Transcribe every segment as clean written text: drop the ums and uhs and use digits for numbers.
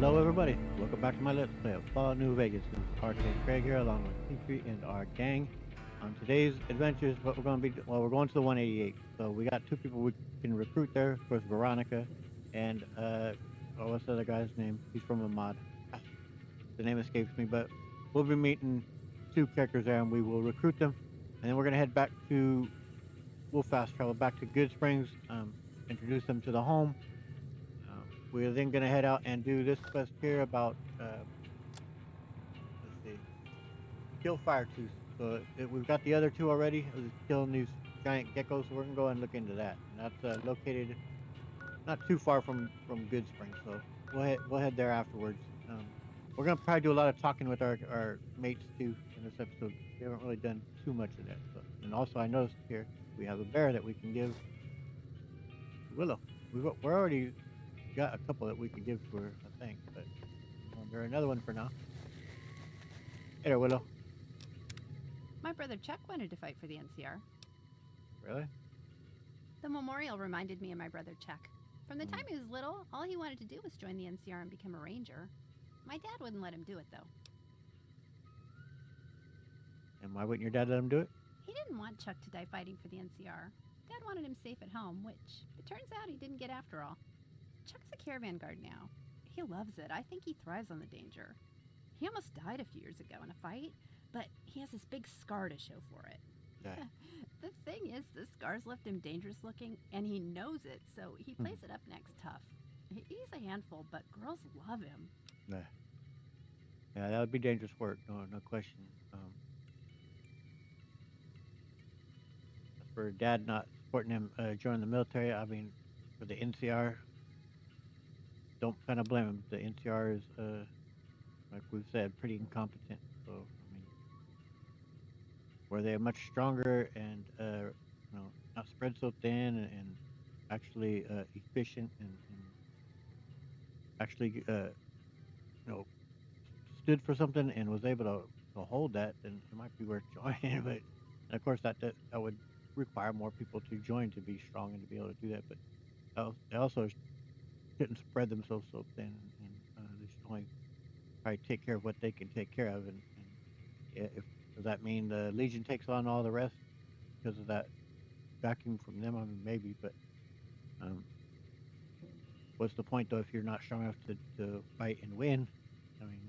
Hello, everybody. Welcome back to my Let's Play of Fallout New Vegas. This is Arcade Craig here, along with Petrie and our gang. On today's adventures, what we're going to be well, we're going to the 188. So we got two people we can recruit there. Of course, Veronica and what's the other guy's name? He's from a mod. Ah, the name escapes me, but we'll be meeting two characters there, and we will recruit them. And then we're going to head back to. We'll fast travel back to Good Springs. Introduce them to the home. We're then going to head out and do this quest here about let's see, kill fire tooth. So we've got the other two already. Killing these giant geckos. So we're gonna go and look into that. And that's located not too far from Good Spring. So we'll head there afterwards. We're gonna probably do a lot of talking with our mates too in this episode. We haven't really done too much of that. So, and also I noticed here we have a bear that we can give to Willow. We're already got a couple that we could give to her, I think. But there's another one for now. Hey there, Willow. My brother Chuck wanted to fight for the NCR. Really? The memorial reminded me of my brother Chuck. From the Mm. time he was little, all he wanted to do was join the NCR and become a ranger. My dad wouldn't let him do it, though. And why wouldn't your dad let him do it? He didn't want Chuck to die fighting for the NCR. Dad wanted him safe at home, which it turns out he didn't get after all. Chuck's a caravan guard now. He loves it. I think he thrives on the danger. He almost died a few years ago in a fight, but he has this big scar to show for it. Yeah. The thing is, the scars left him dangerous looking, and he knows it, so he plays it up next tough. He's a handful, but girls love him. Yeah. Yeah, that would be dangerous work. No question. As for dad not supporting him joining the military, I mean, for the NCR, don't kind of blame him. The NCR is, like we've said, pretty incompetent. So, I mean, were they much stronger and, not spread so thin and actually efficient and actually, know, stood for something and was able to hold that, then it might be worth joining. But and of course, that would require more people to join to be strong and to be able to do that. But they also shouldn't spread themselves so thin, and they should only probably take care of what they can take care of. And if does that mean the Legion takes on all the rest because of that vacuum from them? I mean, maybe, but um, what's the point though if you're not strong enough to fight and win? I mean,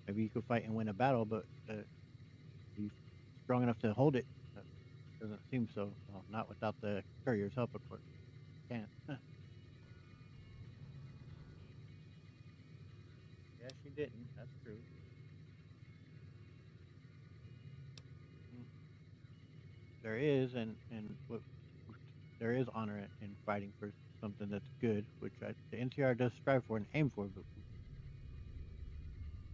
maybe you could fight and win a battle, but be strong enough to hold it. Doesn't seem so. Well, not without the courier's help, of course. Can't. Yeah, she didn't. That's true. Mm. There is, and what there is honor in fighting for something that's good, which the NCR does strive for and aim for. But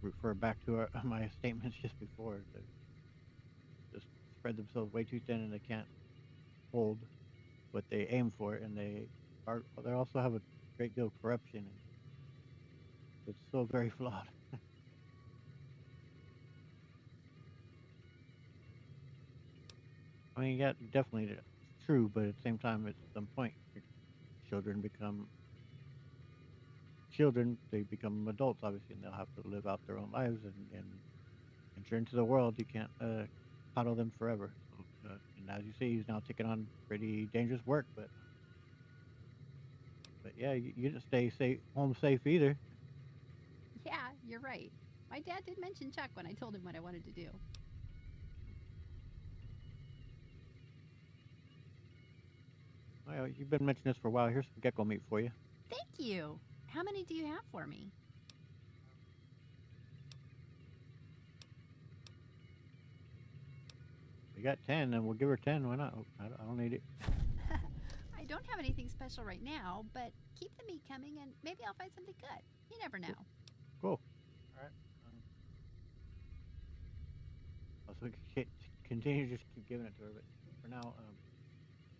refer back to my statements just before. They just spread themselves way too thin, and they can't hold what they aim for, and they also have a great deal of corruption, and it's so very flawed. I mean, yeah, definitely it's true, but at the same time, at some point, children become children. They become adults, obviously, and they'll have to live out their own lives and enter into the world. You can't coddle them forever. So, and as you see, he's now taking on pretty dangerous work, but yeah, you didn't stay safe, home safe either. Yeah, you're right. My dad did mention Chuck when I told him what I wanted to do. Well, you've been mentioning this for a while. Here's some gecko meat for you. Thank you. How many do you have for me? We got 10, and we'll give her 10. Why not? I don't need it. I don't have anything special right now, but keep the meat coming and maybe I'll find something good. You never know. Cool. All right. So we can continue to just keep giving it to her, but for now,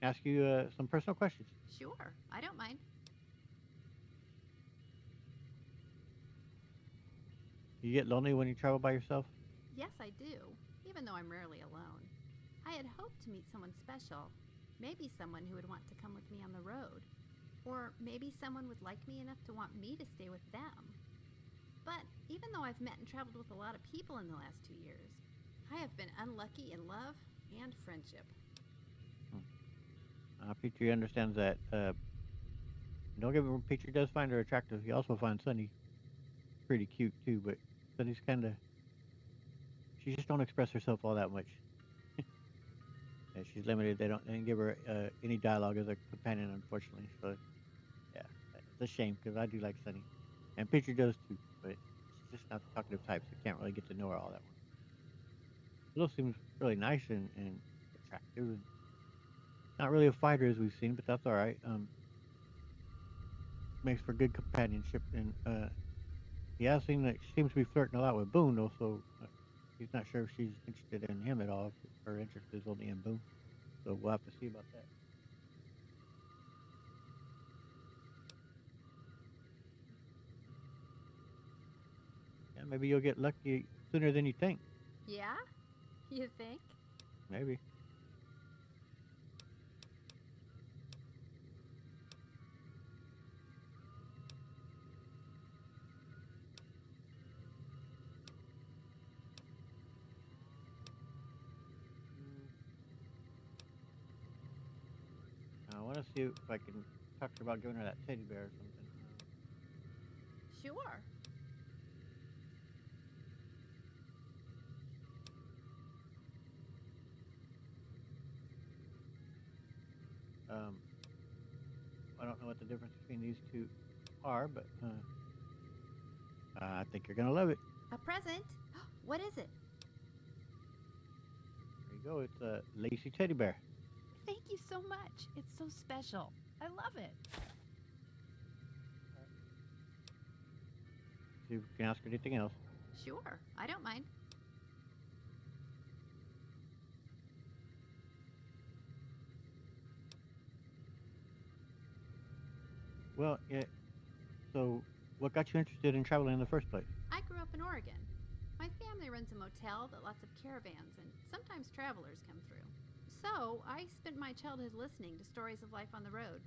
ask you some personal questions. Sure, I don't mind. You get lonely when you travel by yourself? Yes, I do, even though I'm rarely alone. I had hoped to meet someone special. Maybe someone who would want to come with me on the road. Or maybe someone would like me enough to want me to stay with them. But even though I've met and traveled with a lot of people in the last 2 years, I have been unlucky in love and friendship. Hmm. Petrie understands that. Don't get me wrong, Petrie does find her attractive. He also finds Sunny pretty cute too, but Sunny's kind of she just don't express herself all that much. Yeah, she's limited. They didn't give her any dialogue as a companion, unfortunately. So yeah, it's a shame because I do like Sunny, and Petrie does too, but she's just not the talkative type, so you can't really get to know her all that well. Willow seems really nice and attractive, and not really a fighter as we've seen, but that's all right. Makes for good companionship, and yeah, I've seen that she seems to be flirting a lot with Boone, though. So he's not sure if she's interested in him at all. If her interest is only in Boone, so we'll have to see about that. Yeah, maybe you'll get lucky sooner than you think. Yeah? You think? Maybe. Mm, I want to see if I can talk to her about giving her that teddy bear or something. Sure. I don't know what the difference between these two are, but I think you're gonna love it. A present? What is it? There you go. It's a lacy teddy bear. Thank you so much. It's so special. I love it. All right. See if we can ask her anything else. Sure. I don't mind. Well, yeah. So, what got you interested in traveling in the first place? I grew up in Oregon. My family runs a motel that lots of caravans and sometimes travelers come through. So I spent my childhood listening to stories of life on the road.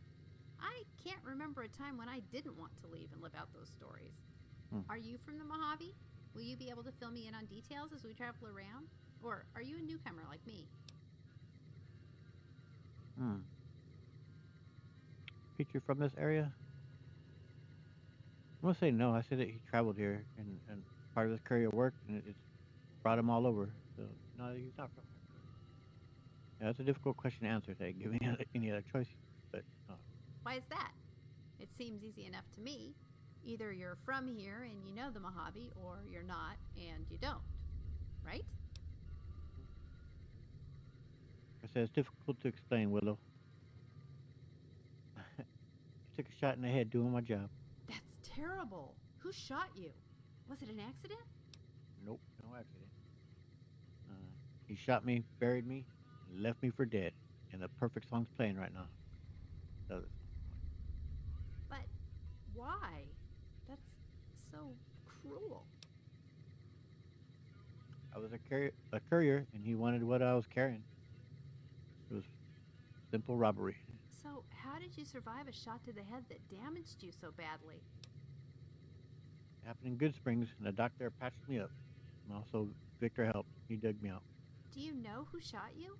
I can't remember a time when I didn't want to leave and live out those stories. Hmm. Are you from the Mojave? Will you be able to fill me in on details as we travel around? Or are you a newcomer like me? Hmm. Pete, you from this area? I'm gonna say no. I said that he traveled here, and part of his career worked, and it's brought him all over. So no, he's not from here. So, yeah, that's a difficult question to answer. If they give me any other choice, but Why is that? It seems easy enough to me. Either you're from here and you know the Mojave, or you're not and you don't. Right? I said it's difficult to explain, Willow. I took a shot in the head doing my job. That's terrible. Who shot you? Was it an accident? Nope, no accident. Uh, he shot me, buried me, and left me for dead. And the perfect song's playing right now. So, But why? That's so cruel. I was a courier, and he wanted what I was carrying. It was simple robbery. So, how did you survive a shot to the head that damaged you so badly? It happened in Good Springs, and the doctor patched me up. And also, Victor helped. He dug me out. Do you know who shot you?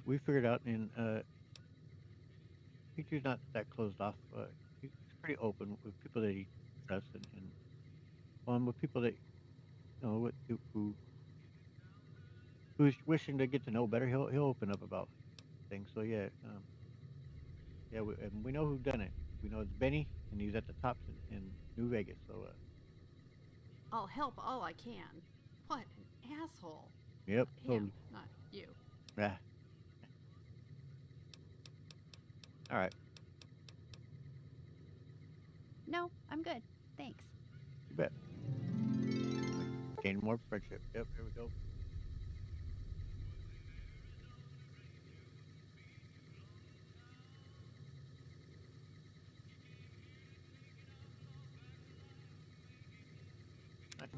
We figured out, and Peter's not that closed off. He's pretty open with people that he trusts, and with people that who's wishing to get to know better. He'll open up about things. So yeah, yeah, and we know who done it. We know it's Benny, and he's at the tops in New Vegas. So I'll help all I can. What an asshole. yep, Him, totally. not you. Yeah. All right, No, I'm good. Thanks. you bet. Gain more friendship. Yep, here we go. Nice.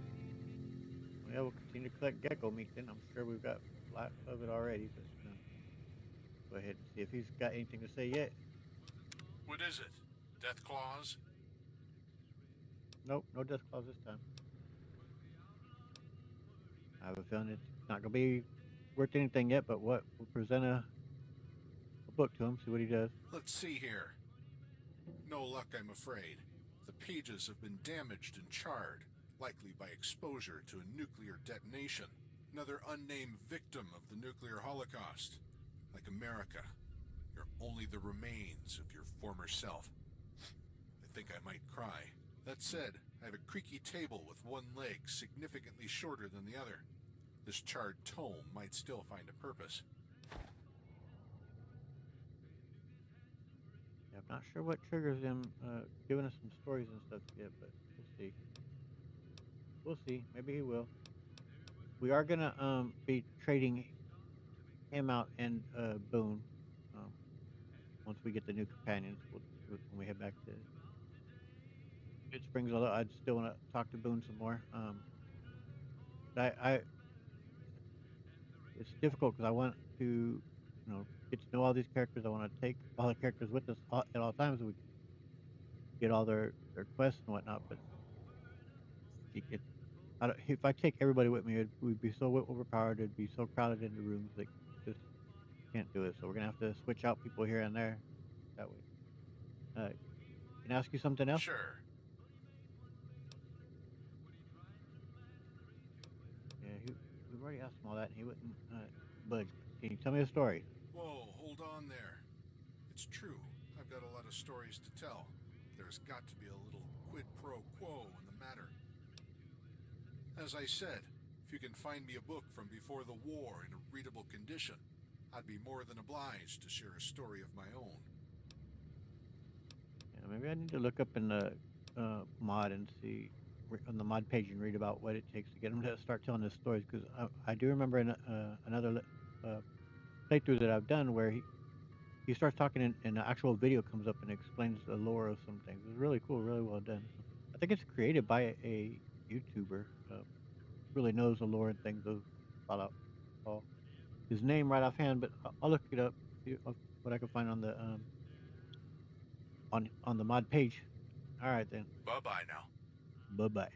Well, yeah, we'll continue to collect gecko meat then. I'm sure we've got a lot of it already, but go ahead and see if he's got anything to say yet. What is it? Death claws? Nope, no death clause this time. I have a feeling it's not gonna be worth anything yet, but what we'll present a book to him, see what he does. Let's see here. No luck, I'm afraid. The pages have been damaged and charred, likely by exposure to a nuclear detonation. Another unnamed victim of the nuclear holocaust. Like America, you're only the remains of your former self. I think I might cry. That said, I have a creaky table with one leg significantly shorter than the other. This charred tome might still find a purpose. Yeah, I'm not sure what triggers him giving us some stories and stuff yet, but we'll see. We'll see. Maybe he will. We are gonna be trading him out and Boone. Um, once we get the new companions, we'll do it when we head back to Good Springs. Although I'd still want to talk to Boone some more. I it's difficult because I want to, get to know all these characters. I want to take all the characters with us at all times, so we can get all their quests and whatnot. But it if I take everybody with me, we'd be so overpowered. It'd be so crowded in the rooms that just can't do it. So we're gonna have to switch out people here and there. That way. Can I ask you something else? Sure. Yeah, we've already asked him all that, and he wouldn't budge. Can you tell me a story? Whoa, hold on there. It's true. I've got a lot of stories to tell. There's got to be a little quid pro quo in the matter. As I said, if you can find me a book from before the war in a readable condition, I'd be more than obliged to share a story of my own. Yeah, maybe I need to look up in the mod and see on the mod page and read about what it takes to get him to start telling his stories. Because I do remember in another playthrough that I've done where he starts talking and the actual video comes up and explains the lore of some things. It's really cool, really well done. I think it's created by a YouTuber. Really knows the lore and things of Fallout. All his name right offhand, but I'll look it up. See what I can find on the on the mod page. All right then. Bye bye now. Bye bye.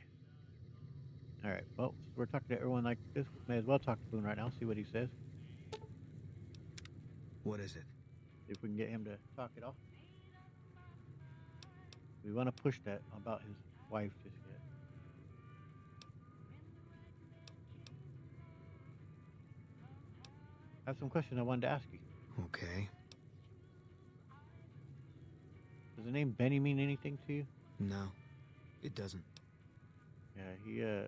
All right. Well, since we're talking to everyone like this, we may as well talk to Boone right now. See what he says. What is it? See if we can get him to talk it off. We want to push that about his wife just yet. I have some questions I wanted to ask you. Okay. Does the name Benny mean anything to you? No, it doesn't. Yeah,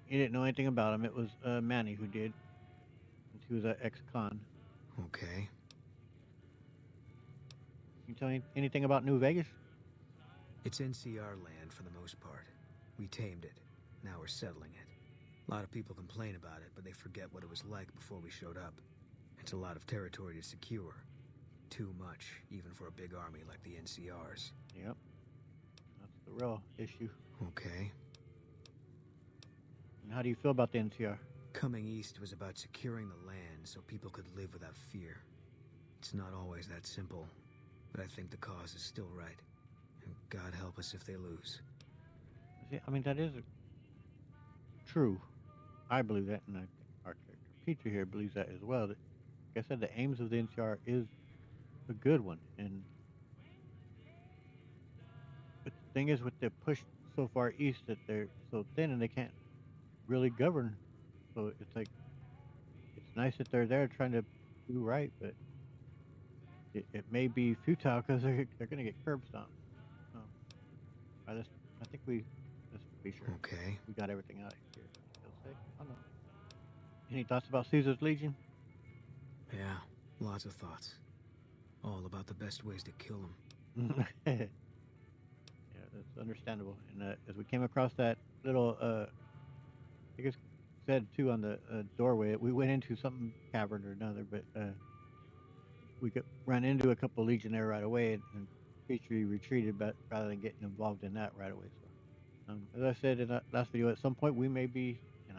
he didn't know anything about him. It was Manny who did, since he was an ex-con. Okay. Can you tell me anything about New Vegas? It's NCR land for the most part. We tamed it. Now we're settling it. A lot of people complain about it, but they forget what it was like before we showed up. It's a lot of territory to secure. Too much, even for a big army like the NCR's. Yep. That's the real issue. Okay. And how do you feel about the NCR? Coming east was about securing the land so people could live without fear. It's not always that simple, but I think the cause is still right. And God help us if they lose. See, I mean, that is true. I believe that, and I think our character Peter here believes that as well. That, like I said, the aims of the NCR is a good one, but the thing is, with the push so far east that they're so thin and they can't really govern. So it's like it's nice that they're there trying to do right, but it may be futile because they're going to get curb stomped. Um, I think let's be sure Okay. we got everything out here. He'll say, I don't know. Any thoughts about Caesar's Legion? Yeah, lots of thoughts. All about the best ways to kill them. Yeah, that's understandable. And as we came across that little, I think it's said too on the doorway, we went into some cavern or another, but we got run into a couple Legion there right away, and Petrie retreated, but rather than getting involved in that right away. So, as I said in that last video, at some point we may be, and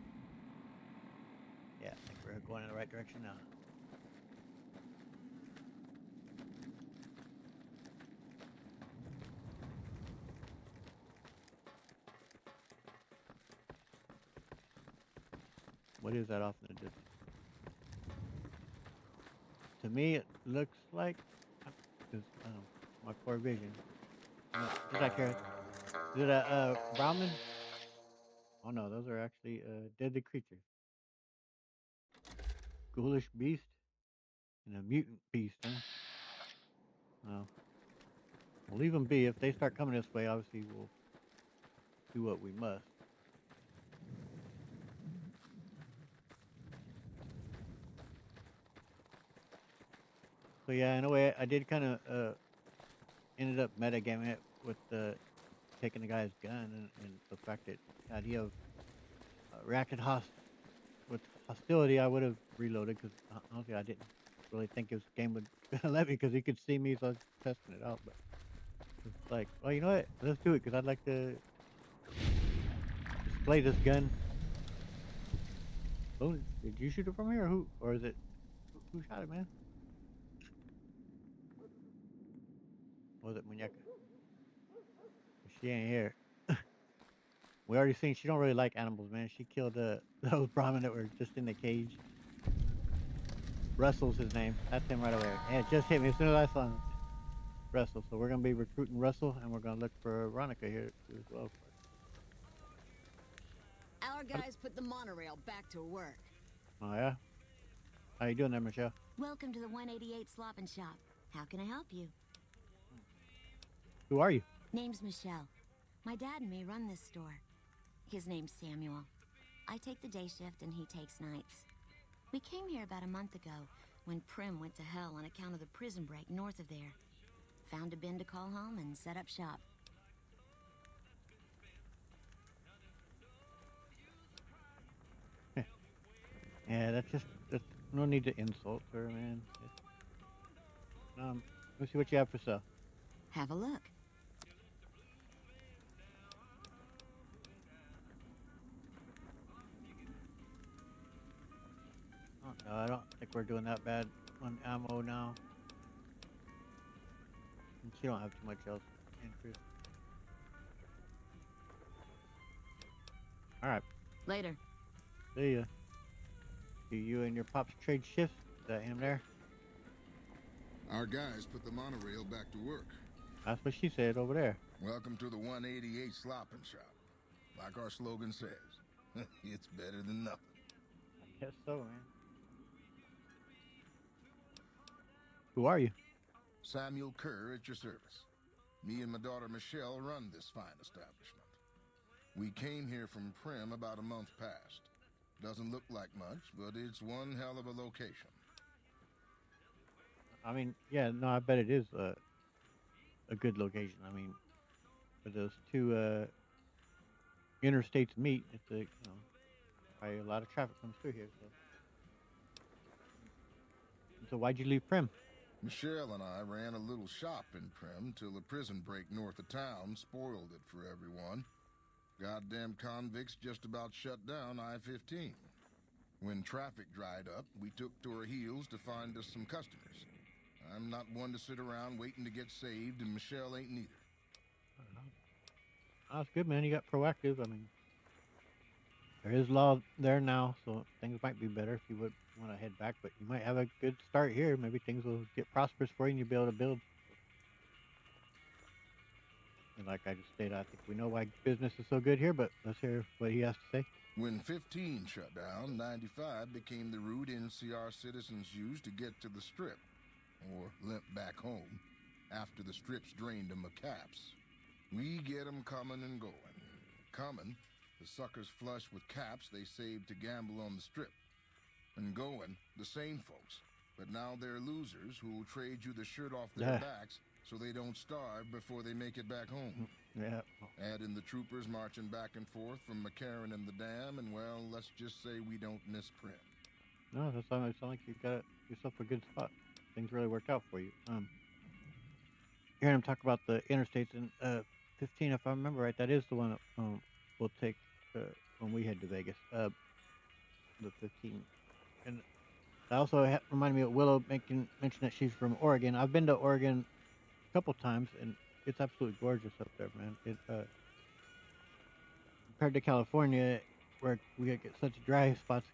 going in the right direction now. What is that off in the distance? To me, it looks like, because my poor vision. No, is that carrot? Is it a Brahmin? Oh no, those are actually deadly creatures. Ghoulish beast and a mutant beast, huh? Well, we'll leave them be. If they start coming this way, obviously we'll do what we must. So yeah, in a way, I did kind of ended up metagaming it with taking the guy's gun and the fact that had he have reacted with hostility, I would have reloaded because honestly, I didn't really think this game would let me because he could see me, so I was testing it out. But it's like, well, you know what? Let's do it because I'd like to display this gun. Oh, did you shoot it from here, or who? Or is it who shot it, man? Was it Muñeca? She ain't here. We already seen she don't really like animals, man. She killed those Brahmin that were just in the cage. Russell's his name. That's him right over there. And it just hit me as soon as I saw him. Russell. So we're gonna be recruiting Russell, and we're gonna look for Veronica here too as well. Our guys put the monorail back to work. Oh yeah. How you doing there, Michelle? Welcome to the 188 Slop and Shop. How can I help you? Who are you? Name's Michelle. My dad and me run this store. His name's Samuel. I take the day shift and he takes nights. We came here about a month ago when Prim went to hell on account of the prison break north of there. Found a bin to call home and set up shop. Yeah, that's no need to insult her, man. Let's see what you have for sale. Have a look. Oh, no, I don't think we're doing that bad on ammo now. And she don't have too much else interest. All right, Later. see ya. Do you and your pops trade shifts? Is that him there? Our guys put the monorail back to work. That's what she said over there. Welcome to the 188 Slop and Shop. Like our slogan says, it's better than nothing. I guess so, man. Who are you? Samuel Kerr at your service. Me and my daughter Michelle run this fine establishment. We came here from Prim about a month past. Doesn't look like much, but it's one hell of a location. I mean, yeah, no, I bet it is a good location. I mean, where those two interstates meet, it's probably a lot of traffic comes through here. So why'd you leave Prim? Michelle and I ran a little shop in Prim till the prison break north of town spoiled it for everyone. Goddamn convicts just about shut down I-15. When traffic dried up, we took to our heels to find us some customers. I'm not one to sit around waiting to get saved, and Michelle ain't neither. Oh, that's good, man. You got proactive. I mean, there is law there now, so things might be better if you would want to head back. But you might have a good start here. Maybe things will get prosperous for you, and you'll be able to build. And like I just stated, I think we know why business is so good here. But let's hear what he has to say. When 15 shut down, 95 became the route NCR citizens used to get to the Strip, or limp back home, after the Strip's drained them of caps. We get 'em coming and going. Coming, the suckers flush with caps they saved to gamble on the Strip. And going, the same folks, but now they're losers who'll trade you the shirt off their Yeah. backs so they don't starve before they make it back home. Yeah. Add in the troopers marching back and forth from McCarran and the dam, and well, let's just say we don't miss Prim. No, that sounds like you got yourself a good spot. Things really worked out for you. Hearing him talk about the interstates in 15, if I remember right, that is the one that we'll take when we head to Vegas. The 15, and That also reminded me of Willow making mention that she's from Oregon. I've been to Oregon a couple times, and it's absolutely gorgeous up there, man. It compared to California, where we get such dry spots,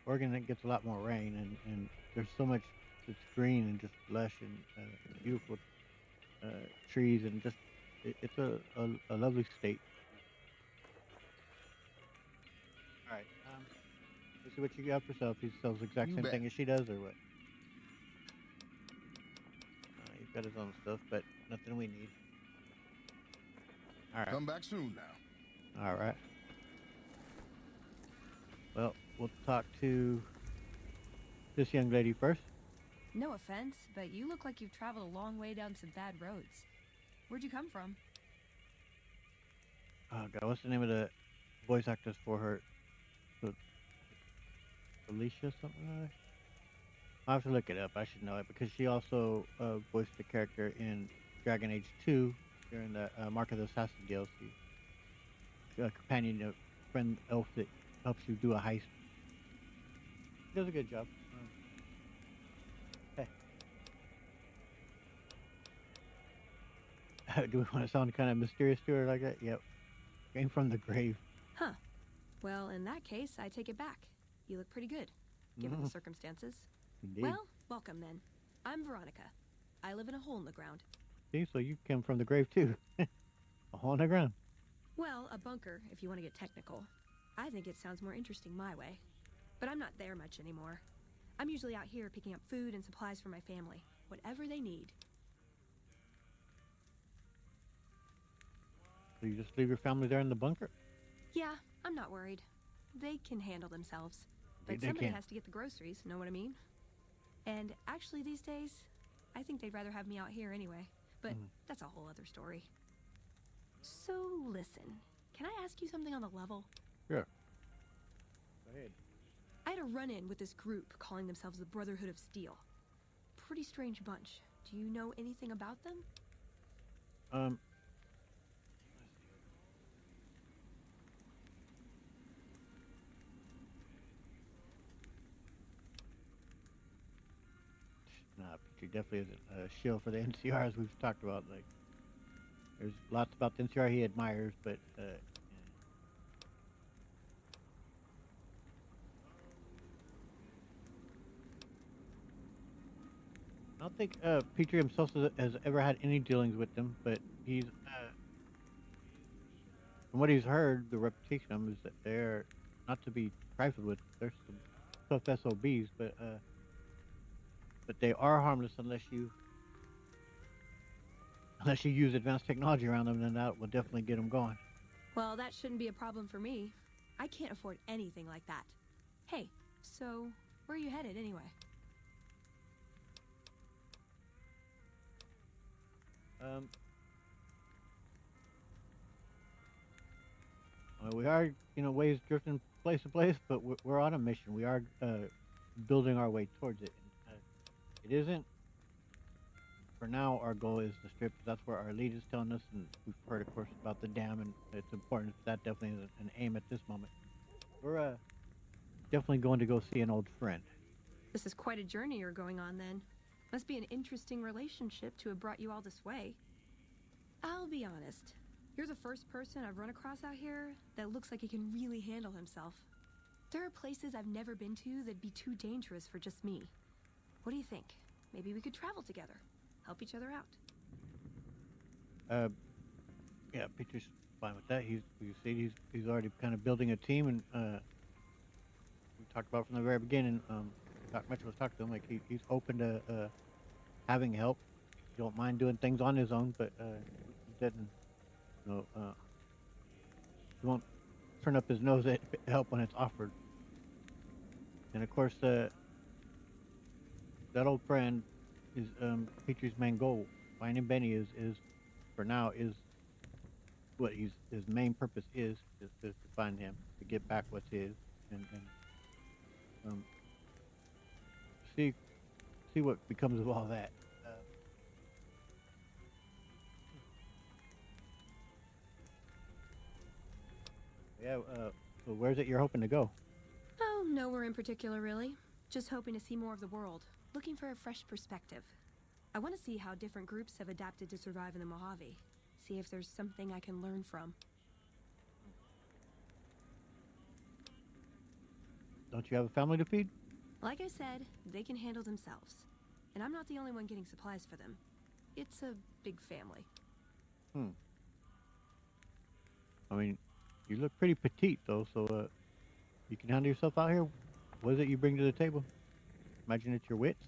Oregon it gets a lot more rain, and there's so much that's green and just lush and beautiful trees, and just it's a lovely state. All right, let's see what you got for self. He sells the exact You same bet. thing as she does, or what? He's got his own stuff, but nothing we need. All right, Come back soon now. all right. Well, we'll talk to this young lady first. No offense, but you look like you've traveled a long way down some bad roads. Where'd you come from? Oh God, what's the name of the voice actress for her? So, Alicia something or other? I'll have to look it up. I should know it because she also voiced the character in Dragon Age 2 during the Mark of the Assassin DLC. A companion, friend elf that helps you do a heist. She does a good job. Do we want to sound kind of mysterious to her like that? Yep. Came from the grave. Huh. Well, in that case, I take it back. You look pretty good, given the Mhm. circumstances. Indeed. Well, welcome then. I'm Veronica. I live in a hole in the ground. See, so you came from the grave too. A hole in the ground. Well, a bunker, if you want to get technical. I think it sounds more interesting my way. But I'm not there much anymore. I'm usually out here picking up food and supplies for my family, whatever they need. So you just leave your family there in the bunker? Yeah, I'm not worried. They can handle themselves. But They somebody can. has to get the groceries, know what I mean? And actually, these days, I think they'd rather have me out here anyway. But that's a whole other story. So, listen. Can I ask you something on the level? Sure. Go ahead. I had a run-in with this group calling themselves the Brotherhood of Steel. Pretty strange bunch. Do you know anything about them? Um. Nah, Petrie definitely isn't a shill for the NCR as we've talked about. Like, there's lots about the NCR he admires, but yeah. I don't think Petrie himself has ever had any dealings with them, but he's from what he's heard, the reputation of them is that they're not to be trifled with. They're some tough SOBs, but they are harmless unless you use advanced technology around them. Then that will definitely get them going. Well, that shouldn't be a problem for me. I can't afford anything like that. Hey, so where are you headed anyway? Um, we are, ways drifting place to place, but we're on a mission. We are building our way towards it. And, it isn't for now. Our goal is the strip. That's where our lead is telling us, and we've heard, of course, about the dam, and it's important. That definitely is an aim at this moment. We're definitely going to go see an old friend. This is quite a journey you're going on then. Must be an interesting relationship to have brought you all this way. I'll be honest. You're the first person I've run across out here that looks like he can really handle himself. There are places I've never been to that'd be too dangerous for just me. What do you think? Maybe we could travel together, help each other out. Yeah, Peter's fine with that. He's already kind of building a team, and we talked about from the very beginning. Doc Mitchell was talking to him like he's open to having help. He don't mind doing things on his own, but he doesn't, you know, he won't turn up his nose at help when it's offered. And of course, that old friend is Peter's main goal. Finding Benny is for now is what his main purpose is to find him, to get back what's his, and um, see see what becomes of all that. Yeah. So where's it you're hoping to go? Oh, nowhere in particular, really. Just hoping to see more of the world, looking for a fresh perspective. I want to see how different groups have adapted to survive in the Mojave. See if there's something I can learn from. Don't you have a family to feed? Like I said, they can handle themselves. And I'm not the only one getting supplies for them. It's a big family. I mean, you look pretty petite though, so you can handle yourself out here. What is it you bring to the table? Imagine it's your wits.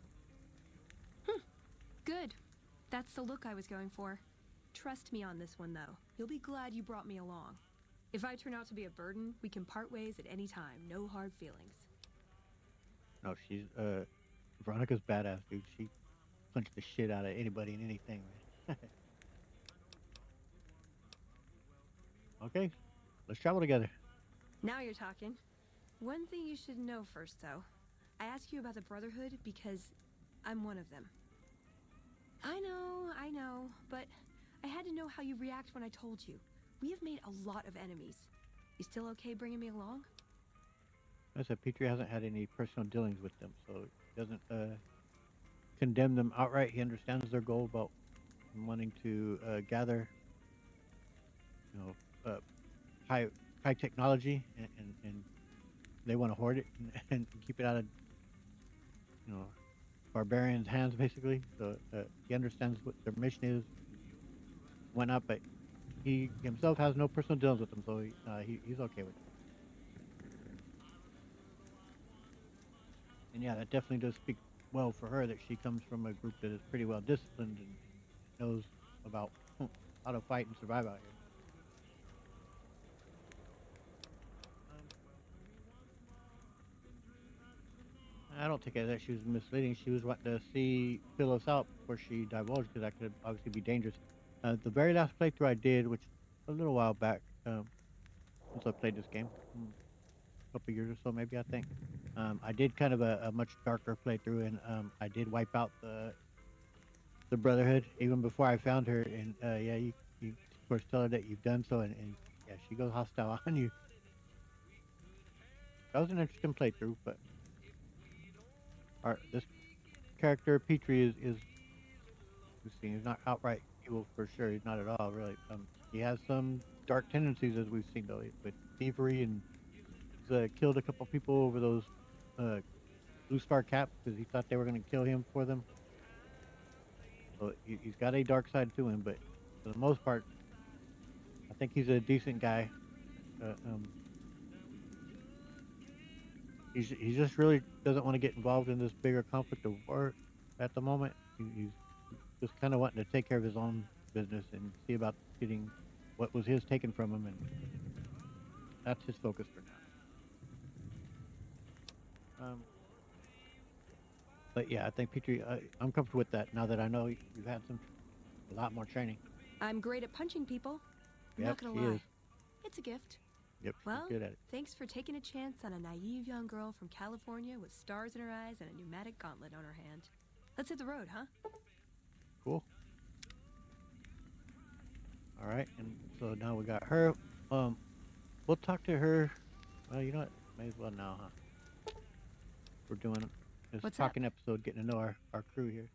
Good. That's the look I was going for. Trust me on this one, though. You'll be glad you brought me along. If I turn out to be a burden, we can part ways at any time. No hard feelings. No, she's Veronica's badass, dude. She punched the shit out of anybody and anything, man. Okay, let's travel together. Now you're talking. One thing you should know first, though. I ask you about the Brotherhood because I'm one of them. I know, but I had to know how you react when I told you. We have made a lot of enemies. You still okay bringing me along? I said Petrie hasn't had any personal dealings with them, so he doesn't condemn them outright. He understands their goal about wanting to gather, high technology, and they want to hoard it and keep it out of, you know, barbarians' hands, basically. So he understands what their mission is, whatnot, but he himself has no personal dealings with them, so he's okay with it. And yeah, that definitely does speak well for her that she comes from a group that is pretty well disciplined and knows about how to fight and survive out here. I don't think that she was misleading. She was wanting to fill us out before she divulged, because that could obviously be dangerous. The very last playthrough I did, which a little while back, since I played this game, a couple years or so maybe, I think, I did kind of a much darker playthrough, and I did wipe out the Brotherhood even before I found her. And yeah, you of course tell her that you've done so, and yeah, she goes hostile on you. That was an interesting playthrough, but this character Petrie is he's not outright evil for sure. He's not at all, really. He has some dark tendencies, as we've seen, though, with thievery, and he's killed a couple people over those blue star caps because he thought they were going to kill him for them. So he's got a dark side to him, but for the most part, I think he's a decent guy. He just really doesn't want to get involved in this bigger conflict of war at the moment. He's just kind of wanting to take care of his own business and see about getting what was his taken from him, and that's his focus for now. But yeah, I think Petrie, I'm comfortable with that now that I know you've had a lot more training. I'm great at punching people. I'm Yep, not gonna she lie. is. It's a gift. Yep, she's Well, good at it. thanks for taking a chance on a naive young girl from California with stars in her eyes and a pneumatic gauntlet on her hand. Let's hit the road, huh? Cool. All right, and so now we got her. We'll talk to her. Well, you know what? May as well now, huh? We're doing this What's talking episode, getting to know our crew here.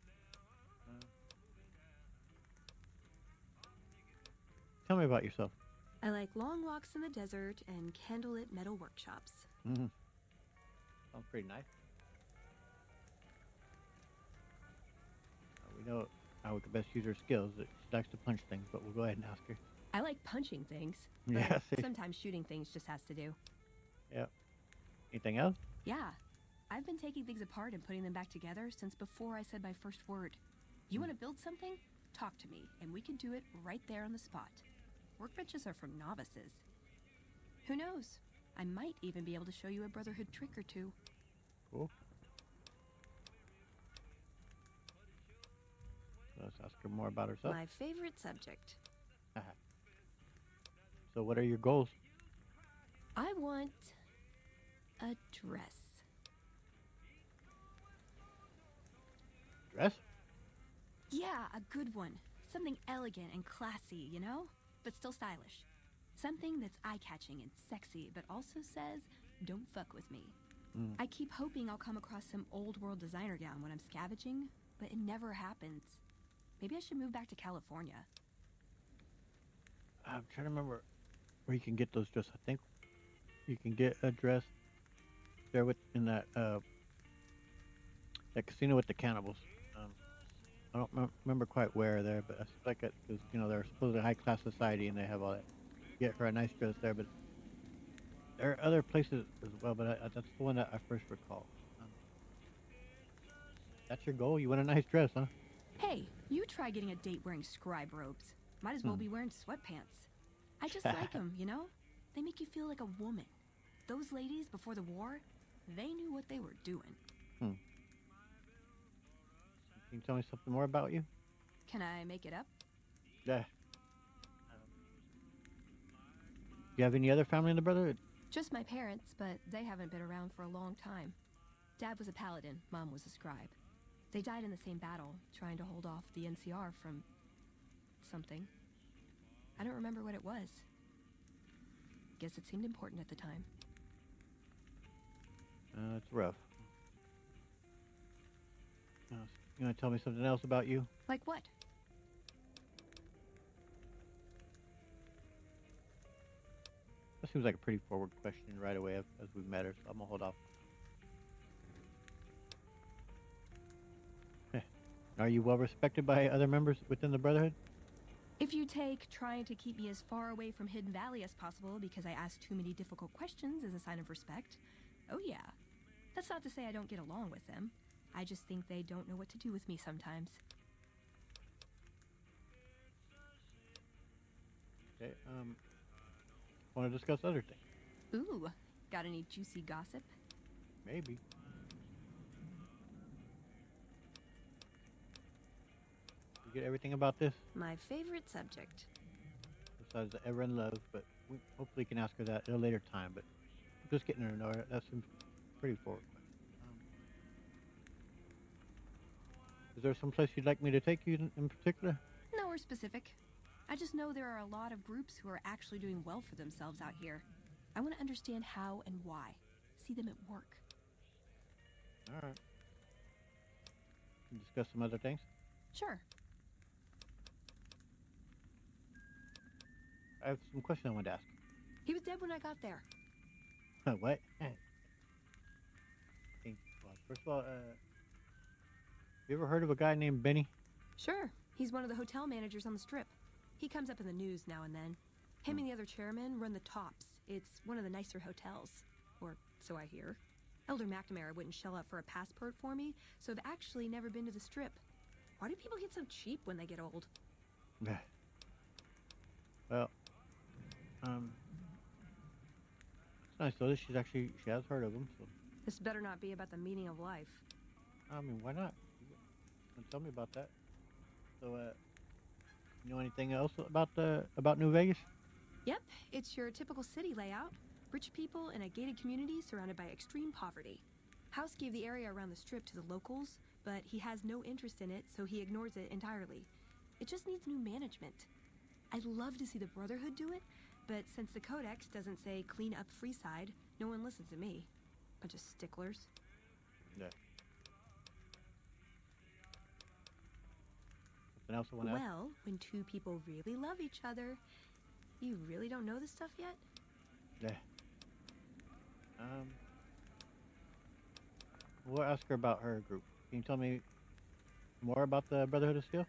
Tell me about yourself. I like long walks in the desert and candlelit metal workshops. Mm-hmm. Sounds pretty nice. We know how we can best use her skills. That she likes to punch things, but we'll go ahead and ask her. I like punching things, but Yeah, see? sometimes shooting things just has to do. Yep. Anything else? Yeah, I've been taking things apart and putting them back together since before I said my first word. You want to build something? Talk to me, and we can do it right there on the spot. Workbenches are for novices. Who knows? I might even be able to show you a Brotherhood trick or two. Cool. Let's ask her more about herself. My favorite subject. So what are your goals? I want a dress. Dress? Yeah, a good one. Something elegant and classy, you know? But still stylish. Something that's eye-catching and sexy, but also says, don't fuck with me. Mm. I keep hoping I'll come across some old world designer gown when I'm scavenging, but it never happens. Maybe I should move back to California. I'm trying to remember where you can get those dresses. I think you can get a dress there with in that casino with the cannibals. Um, I don't remember quite where there, but I feel like it because they're supposedly high class society and they have all that. Get her a nice dress there, but there are other places as well. But that's the one that I first recall. Um, that's your goal. You want a nice dress, huh? Hey, you try getting a date wearing scribe robes. Might as well Hmm. be wearing sweatpants. I just like them, you know? They make you feel like a woman. Those ladies before the war, they knew what they were doing. Hmm. Can you tell me something more about you? Can I make it up? Yeah. Do you have any other family in the Brotherhood? Just my parents, but they haven't been around for a long time. Dad was a paladin, Mom was a scribe. They died in the same battle, trying to hold off the NCR from something. I don't remember what it was. Guess it seemed important at the time. It's rough. You want to tell me something else about you? Like what? That seems like a pretty forward question right away as we've met her, so I'm gonna hold off. Are you well respected by other members within the Brotherhood? If you take trying to keep me as far away from Hidden Valley as possible because I ask too many difficult questions as a sign of respect, oh yeah. That's not to say I don't get along with them. I just think they don't know what to do with me sometimes. Okay. Want to discuss other things? Ooh, got any juicy gossip? Maybe. You get everything about this My favorite subject. besides the ever in love, but we hopefully can ask her that at a later time. But just getting her to know her, that seems pretty forward question. Is there some place you'd like me to take you in particular? Nowhere specific. I just know there are a lot of groups who are actually doing well for themselves out here. I want to understand how and why. See them at work. All right. Can discuss some other things. Sure. I have some questions I wanted to ask. He was dead when I got there. What? Well, first of all, you ever heard of a guy named Benny? Sure. He's one of the hotel managers on the Strip. He comes up in the news now and then. Him and the other chairman run the Tops. It's one of the nicer hotels. Or so I hear. Elder McNamara wouldn't shell out for a passport for me, so I've actually never been to the Strip. Why do people get so cheap when they get old? Well, it's nice though that she has heard of him. So, This better not be about the meaning of life. I mean, why not? Tell me about that. So, you know anything else about New Vegas? Yep, it's your typical city layout. Rich people in a gated community surrounded by extreme poverty. House gave the area around the Strip to the locals, but he has no interest in it, so he ignores it entirely. It just needs new management. I'd love to see the Brotherhood do it, but since the Codex doesn't say clean up Freeside, no one listens to me. Bunch of sticklers. Yeah. Something else I want to ask? Well, when two people really love each other, you really don't know this stuff yet? Yeah. We'll ask her about her group. Can you tell me more about the Brotherhood of Steel?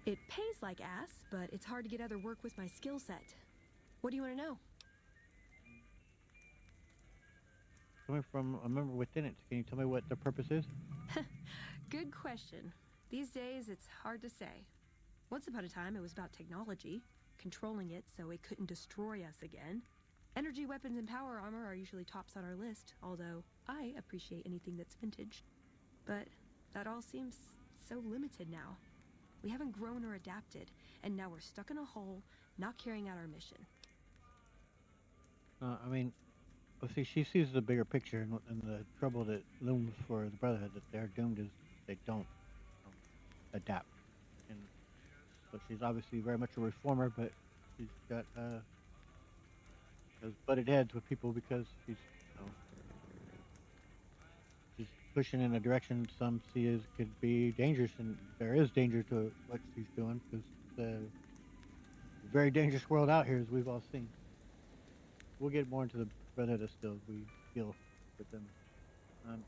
It pays like ass, but it's hard to get other work with my skill set. What do you want to know? Coming from a member within it, can you tell me what the purpose is? Good question. These days, it's hard to say. Once upon a time, it was about technology, controlling it so it couldn't destroy us again. Energy weapons and power armor are usually tops on our list, although I appreciate anything that's vintage. But that all seems so limited now. We haven't grown or adapted, and now we're stuck in a hole, not carrying out our mission. I mean, well, see, she sees the bigger picture and the trouble that looms for the Brotherhood, that they're doomed is they don't adapt. And so she's obviously very much a reformer, but she's got has butted heads with people because she's pushing in a direction some see as could be dangerous, and there is danger to what she's doing because the very dangerous world out here, as we've all seen. We'll get more into the Brotherhood of Steel as we deal with them. Um,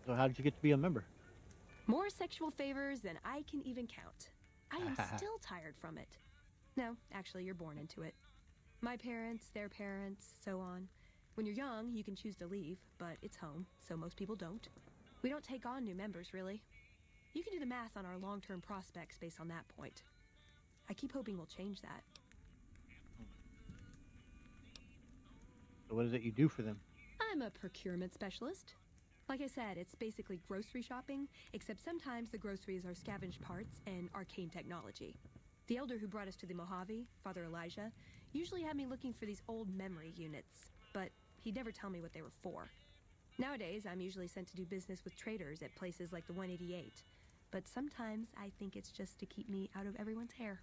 so, how did you get to be a member? More sexual favors than I can even count. I am still tired from it. No, actually, you're born into it. My parents, their parents, so on. When you're young, you can choose to leave, but it's home, so most people don't. We don't take on new members, really. You can do the math on our long-term prospects based on that point. I keep hoping we'll change that. So, what is it you do for them? I'm a procurement specialist. Like I said, it's basically grocery shopping, except sometimes the groceries are scavenged parts and arcane technology. The elder who brought us to the Mojave, Father Elijah, usually had me looking for these old memory units, but he'd never tell me what they were for. Nowadays, I'm usually sent to do business with traders at places like the 188, but sometimes I think it's just to keep me out of everyone's hair.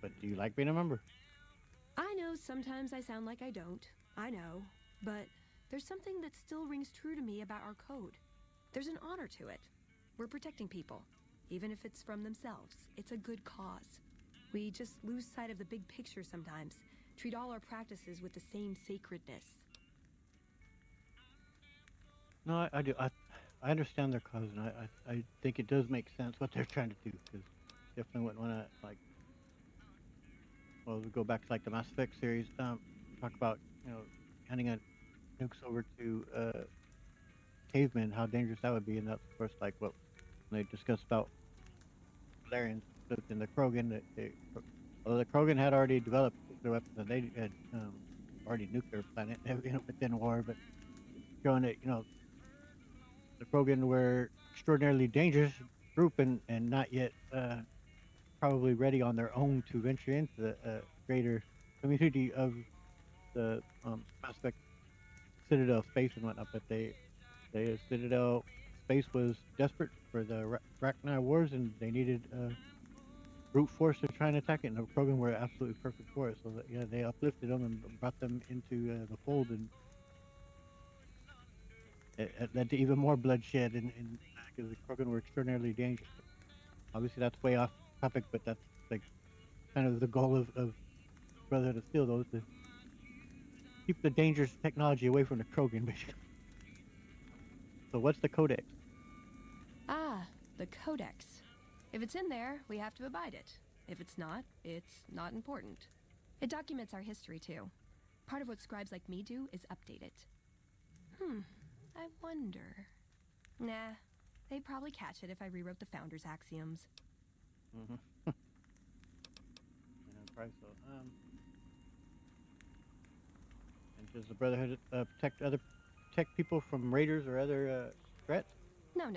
But do you like being a member? I know sometimes I sound like I don't. I know. But there's something that still rings true to me about our code. There's an honor to it. We're protecting people, even if it's from themselves. It's a good cause. We just lose sight of the big picture sometimes, treat all our practices with the same sacredness. No, I do. I understand their cause, and I think it does make sense what they're trying to do, because definitely wouldn't want to, like, well, we go back to like the Mass Effect series, talk about, handing a nukes over to cavemen, how dangerous that would be, and that's of course like what they discuss about Valerians in the Krogan. Although the Krogan had already developed nuclear weapons, and they had already nuked their planet, within war, but showing that the Krogan were extraordinarily dangerous group, and not yet probably ready on their own to venture into the greater community of the Mass Effect Citadel space and whatnot. But they Citadel space was desperate for the Rachni Wars, and they needed brute force to try and attack it. And the Krogan were absolutely perfect for it. So that, yeah, they uplifted them and brought them into the fold, and it led to even more bloodshed. And because the Krogan were extraordinarily dangerous. Obviously, that's way off topic, but that's like kind of the goal of Brotherhood of Steel, though, is to keep the dangerous technology away from the Krogan, basically. So, what's the Codex? Ah, the Codex. If it's in there, we have to abide it. If it's not important. It documents our history, too. Part of what scribes like me do is update it. I wonder. Nah, they'd probably catch it if I rewrote the Founder's axioms. Mm-hmm. Yeah, probably so. And does the Brotherhood protect people from raiders or other threats? No.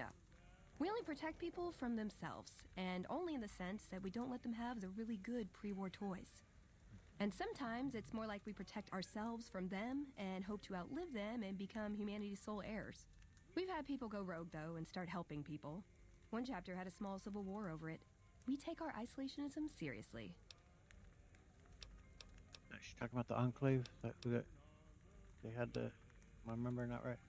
We only protect people from themselves, and only in the sense that we don't let them have the really good pre-war toys. And sometimes it's more like we protect ourselves from them and hope to outlive them and become humanity's sole heirs. We've had people go rogue, though, and start helping people. One chapter had a small civil war over it. We take our isolationism seriously. She's talking about the Enclave. That they had the. Am I remembering that right?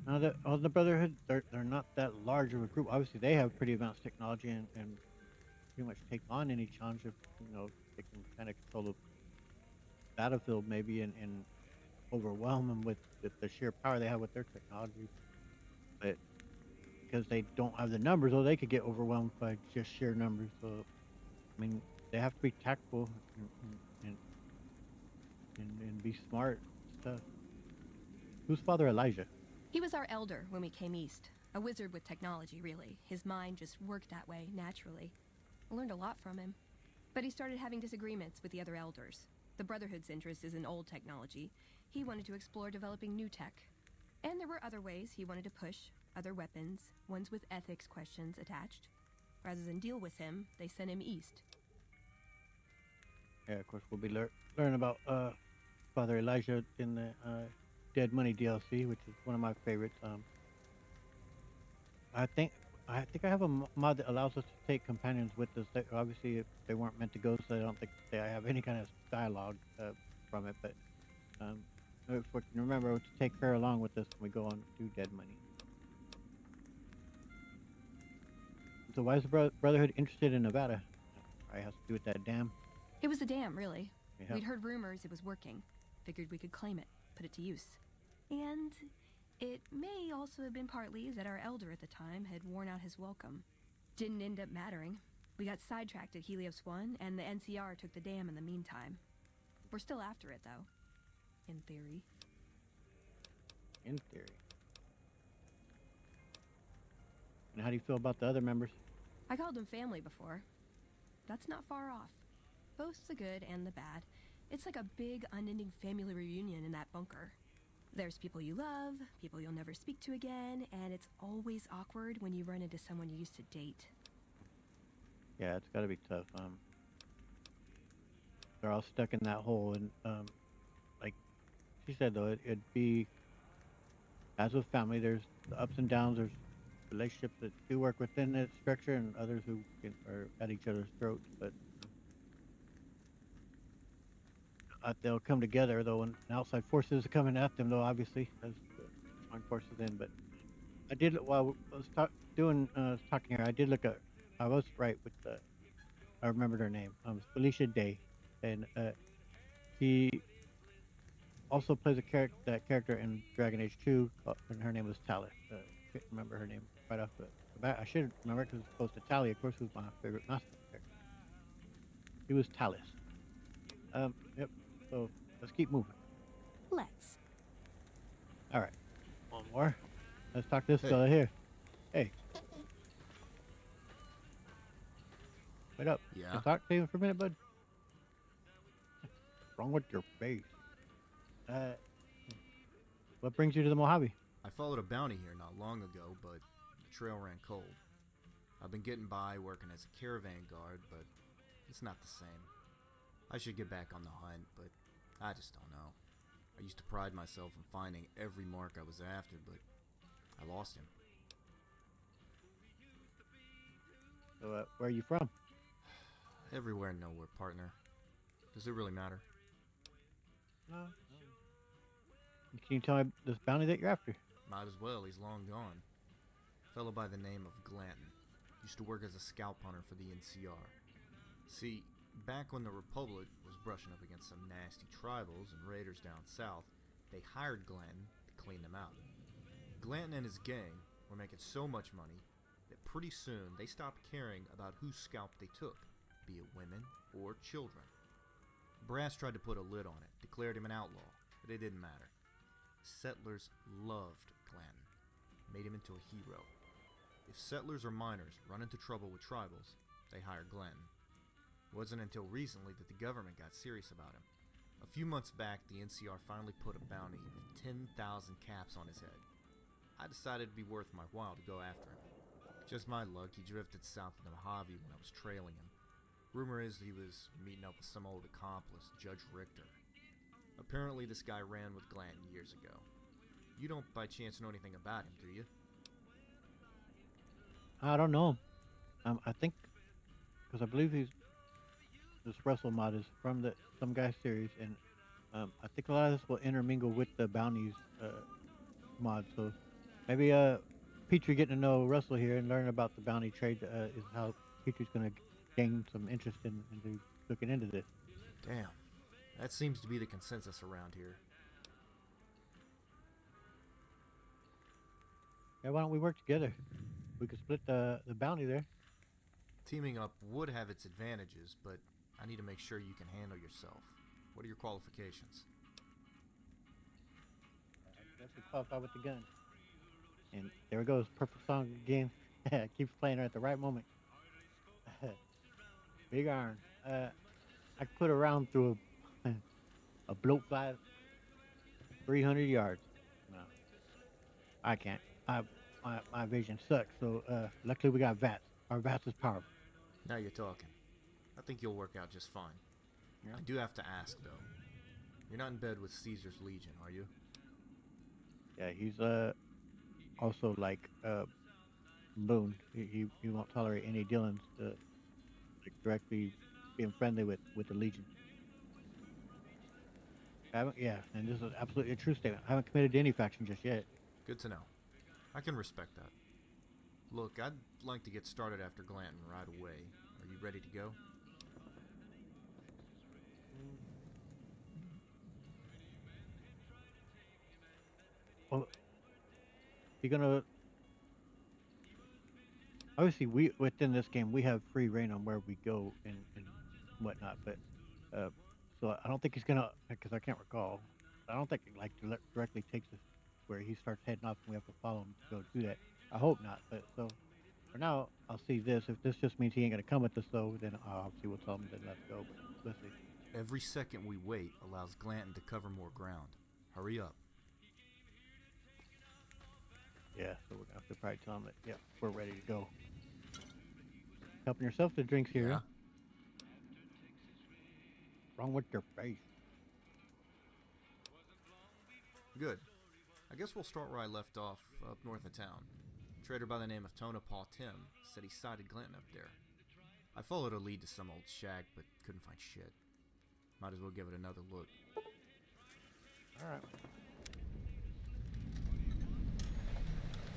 Now the Brotherhood, they're not that large of a group. Obviously, they have pretty advanced technology and pretty much take on any challenge if they can kind of control the battlefield maybe and overwhelm them with the sheer power they have with their technology. But because they don't have the numbers, or they could get overwhelmed by just sheer numbers. So I mean, they have to be tactful and and be smart and stuff. Who's Father Elijah? He was our elder when we came east. A wizard with technology, really. His mind just worked that way, naturally. I learned a lot from him. But he started having disagreements with the other elders. The Brotherhood's interest is in old technology. He wanted to explore developing new tech. And there were other ways he wanted to push, other weapons, ones with ethics questions attached. Rather than deal with him, they sent him east. Yeah, of course, we'll be learning about Father Elijah in the Dead Money DLC, which is one of my favorites. I think I think I have a mod that allows us to take companions with us. They, obviously, if they weren't meant to go, so I don't think they have any kind of dialogue from it. But um, if we can remember to take her along with us when we go on to Dead Money. So why is the Brotherhood interested in Nevada? Probably has to do with that dam. It was a dam, really. Yeah. We'd heard rumors it was working. Figured we could claim it, put it to use. And it may also have been partly that our elder at the time had worn out his welcome. Didn't end up mattering. We got sidetracked at Helios 1, and the NCR took the dam in the meantime. We're still after it, though. In theory. In theory. And how do you feel about the other members? I called them family before. That's not far off. Both the good and the bad. It's like a big, unending family reunion in that bunker. There's people you love, people you'll never speak to again, and it's always awkward when you run into someone you used to date. Yeah, it's got to be tough. They're all stuck in that hole, and like she said, though, it'd be as with family. There's the ups and downs. There's relationships that do work within that structure, and others who are at each other's throats. But they'll come together, though, when outside forces are coming at them. Though, obviously, as the armed forces in. But I did while I was talking here. I did look at. I was right with the. I remembered her name. Felicia Day, and she also plays that character in Dragon Age 2, and her name was Talith. Can't remember her name right off the bat. I should remember because it's close to Tally, of course, who's my favorite master character. He was Talith. Yep. So let's keep moving. Let's. All right. One more. Let's talk to this fella here. Hey. Wait up. Yeah? Can I talk to you for a minute, bud? What's wrong with your face? What brings you to the Mojave? I followed a bounty here not long ago, but the trail ran cold. I've been getting by working as a caravan guard, but it's not the same. I should get back on the hunt, but I just don't know. I used to pride myself in finding every mark I was after, but I lost him. So, where are you from? Everywhere and nowhere, partner. Does it really matter? No. Can you tell me this bounty that you're after? Might as well, he's long gone. Fellow by the name of Glanton. Used to work as a scalp hunter for the NCR. See, back when the Republic was brushing up against some nasty tribals and raiders down south, they hired Glanton to clean them out. Glanton and his gang were making so much money that pretty soon they stopped caring about whose scalp they took, be it women or children. Brass tried to put a lid on it, declared him an outlaw, but it didn't matter. Settlers loved Glanton, made him into a hero. If settlers or miners run into trouble with tribals, they hire Glanton. It wasn't until recently that the government got serious about him. A few months back, the NCR finally put a bounty of 10,000 caps on his head. I decided it'd be worth my while to go after him. Just my luck, he drifted south of the Mojave when I was trailing him. Rumor is he was meeting up with some old accomplice, Judge Richter. Apparently this guy ran with Glanton years ago. You don't by chance know anything about him, do you? I don't know. I think because I believe this Russell mod is from the Some Guy series, and I think a lot of this will intermingle with the bounties mod. So maybe Petrie getting to know Russell here and learning about the bounty trade is how Petrie's going to gain some interest in looking into this. Damn. That seems to be the consensus around here. Yeah, why don't we work together? We could split the bounty there. Teaming up would have its advantages, but I need to make sure you can handle yourself. What are your qualifications? I guess we qualify with the gun. And there it goes, perfect song again. Keeps playing her at the right moment. Big iron. I could put a round through a bloat fly 300 yards. No, I can't. My vision sucks. So luckily we got VATS. Our VATS is powerful. Now you're talking. I think you'll work out just fine. Yeah. I do have to ask, though. You're not in bed with Caesar's Legion, are you? Yeah, he's also like Boone. He won't tolerate any dealings like directly being friendly with the Legion. I haven't, yeah, and this is absolutely a true statement. I haven't committed to any faction just yet. Good to know. I can respect that. Look, I'd like to get started after Glanton right away. Are you ready to go? Mm. Well, you're gonna obviously we within this game we have free reign on where we go and whatnot, but uh, so I don't think he's gonna because I can't recall. I don't think it like directly takes us where he starts heading off and we have to follow him to go do that. I hope not, but so for now I'll see this. If this just means he ain't gonna come with us though, then obviously we'll tell him then let's go. But let's see. Every second we wait allows Glanton to cover more ground. Hurry up. Yeah, so we're gonna have to probably tell him that yeah we're ready to go. Helping yourself to drinks here. Yeah? Huh? Wrong with your face? Good. I guess we'll start where I left off, up north of town. A trader by the name of Tonopah Tim said he sighted Glanton up there. I followed a lead to some old shack, but couldn't find shit. Might as well give it another look. All right.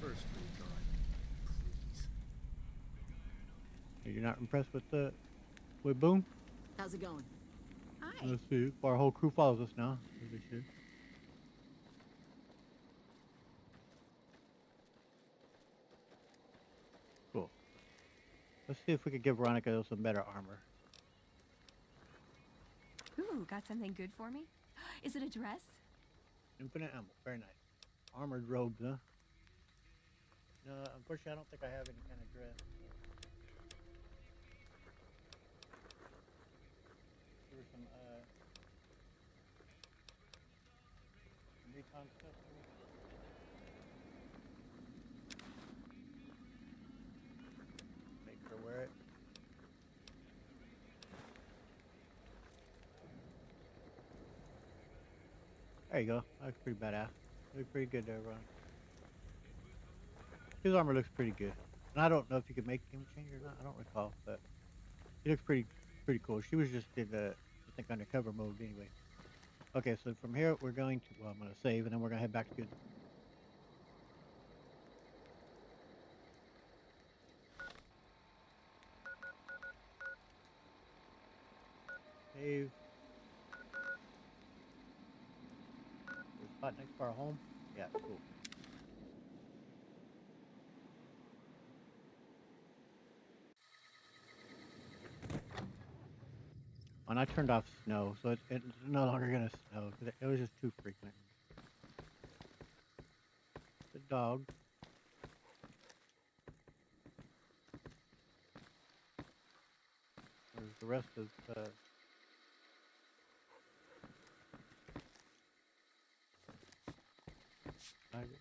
First recon, please. You're not impressed with Boone? How's it going? Hi. Let's see. Our whole crew follows us now. As they should. Cool. Let's see if we could give Veronica some better armor. Ooh, got something good for me? Is it a dress? Infinite ammo. Very nice. Armored robes, huh? No, unfortunately, I don't think I have any kind of dress. There was some recon stuff. Maybe? Make her wear it. There you go. That's pretty badass. Look pretty good there, Ron. His armor looks pretty good. And I don't know if you could make him change or not. I don't recall, but he looks pretty cool. She was just in the I think undercover mode anyway. Okay, so from here we're going to well I'm gonna save and then we're gonna head back to good. Save. The spot next to our home. Yeah, cool. And I turned off snow, so it's no longer gonna snow because it was just too frequent. The dog. Where's the rest of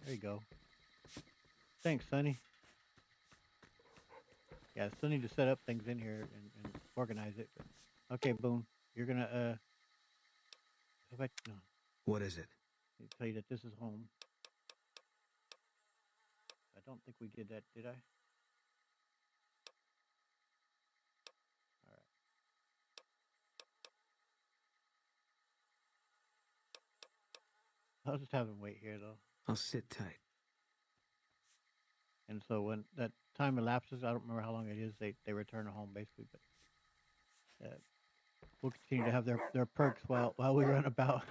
there you go. Thanks, Sonny. Yeah, I still need to set up things in here and organize it. But, okay, boom. You're gonna if I no, What is it? I tell you that this is home. I don't think we did that, did I? All right. I'll just have him wait here though. I'll sit tight. And so when that time elapses, I don't remember how long it is. They return to home basically, but we'll continue to have their perks while we run about.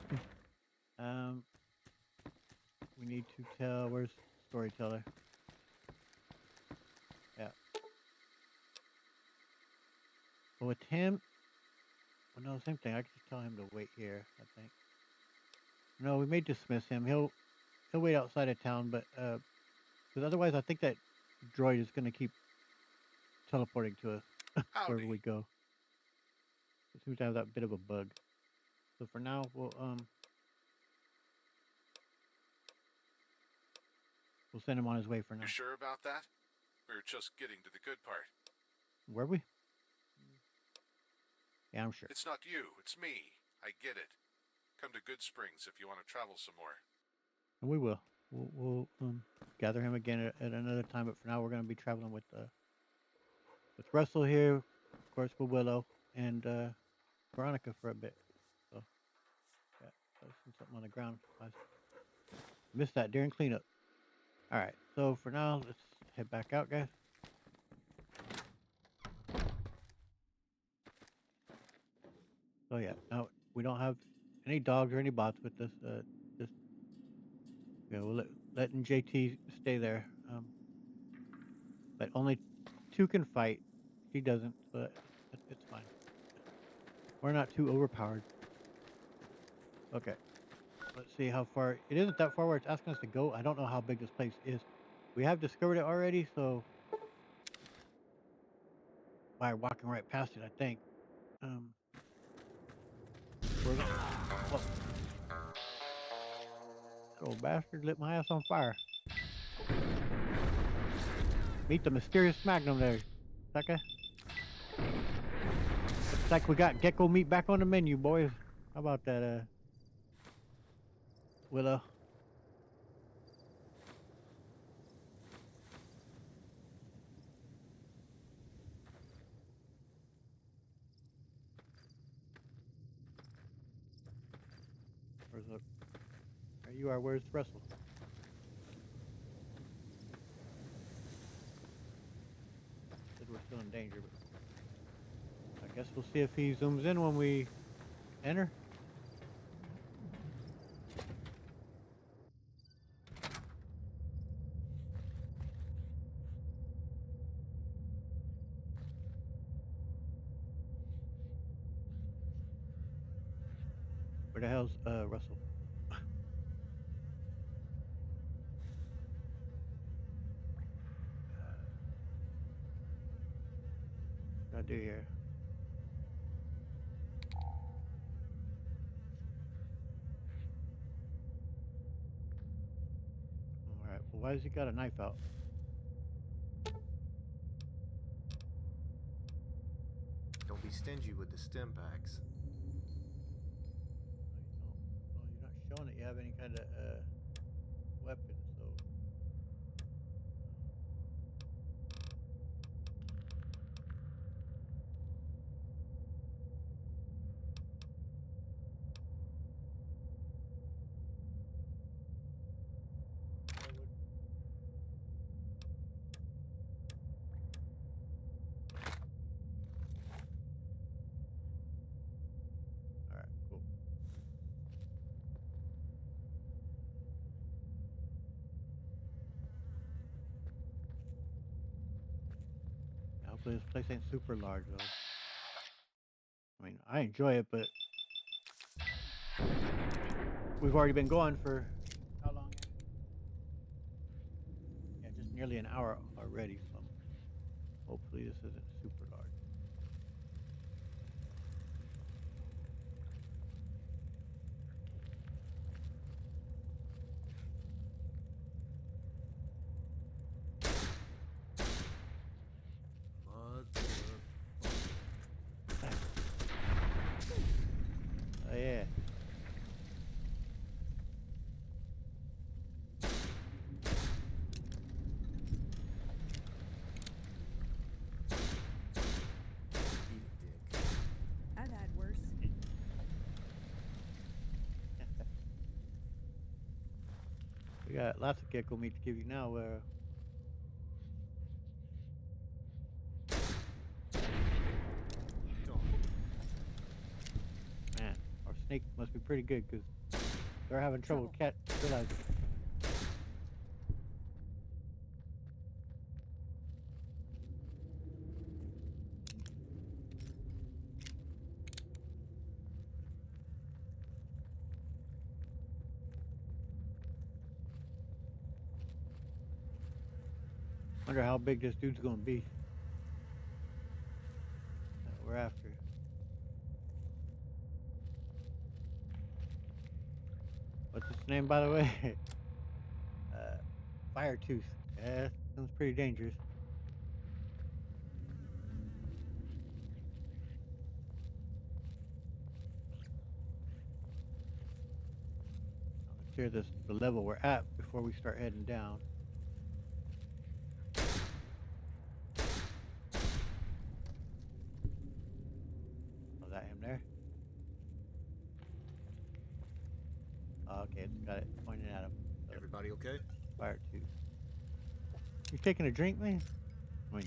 um, we need to tell. Where's storyteller? Yeah. But with him, well, no, same thing. I can just tell him to wait here. I think. No, we may dismiss him. He'll wait outside of town, but because otherwise, I think that droid is going to keep teleporting to us wherever Howdy. we go. It seems to have that bit of a bug. So for now, we'll send him on his way for now. You sure about that? We're just getting to the good part. Were we? Yeah, I'm sure. It's not you, it's me. I get it. Come to Good Springs if you want to travel some more. And we will. We'll gather him again at another time. But for now, we're going to be traveling with Russell here, of course, with Willow and Veronica for a bit. So yeah, something on the ground. I missed that during cleanup. All right. So for now, let's head back out, guys. So yeah, now we don't have any dogs or any bots with us. Just letting JT stay there. But only two can fight. She doesn't, so it's fine. We're not too overpowered. Okay, let's see how far. It isn't that far where it's asking us to go. I don't know how big this place is. We have discovered it already, so by walking right past it, I think. Um, we're well, that old bastard lit my ass on fire. Meet the mysterious Magnum there, sucker. Looks like we got gecko meat back on the menu, boys. How about that, Willow? Where's the? There you are. Where's Russell? Said we're still in danger, but I guess we'll see if he zooms in when we enter. Where the hell's Russell? What do I do here? All right. Well, why has he got a knife out? Don't be stingy with the stim packs. Oh, you don't. Well, you're not showing that you have any kind of weapon, so. Forward. All right. Cool. Yeah, hopefully this place ain't super large though. I mean, I enjoy it, but we've already been going for how long? Yeah, just nearly an hour already. So hopefully this isn't super large. Mother. Oh yeah. Eat a dick. I've had worse. We got lots of gecko meat to give you now. Man, our snake must be pretty good because they're having trouble realizing. Wonder how big this dude's gonna be that we're after. What's its name, by the way? uh, Fire Tooth. Yeah, sounds pretty dangerous. clear the level we're at before we start heading down. Oh, that him there? Oh, okay, it's got it pointing at him. So Everybody okay? fire two. You taking a drink, man? I mean,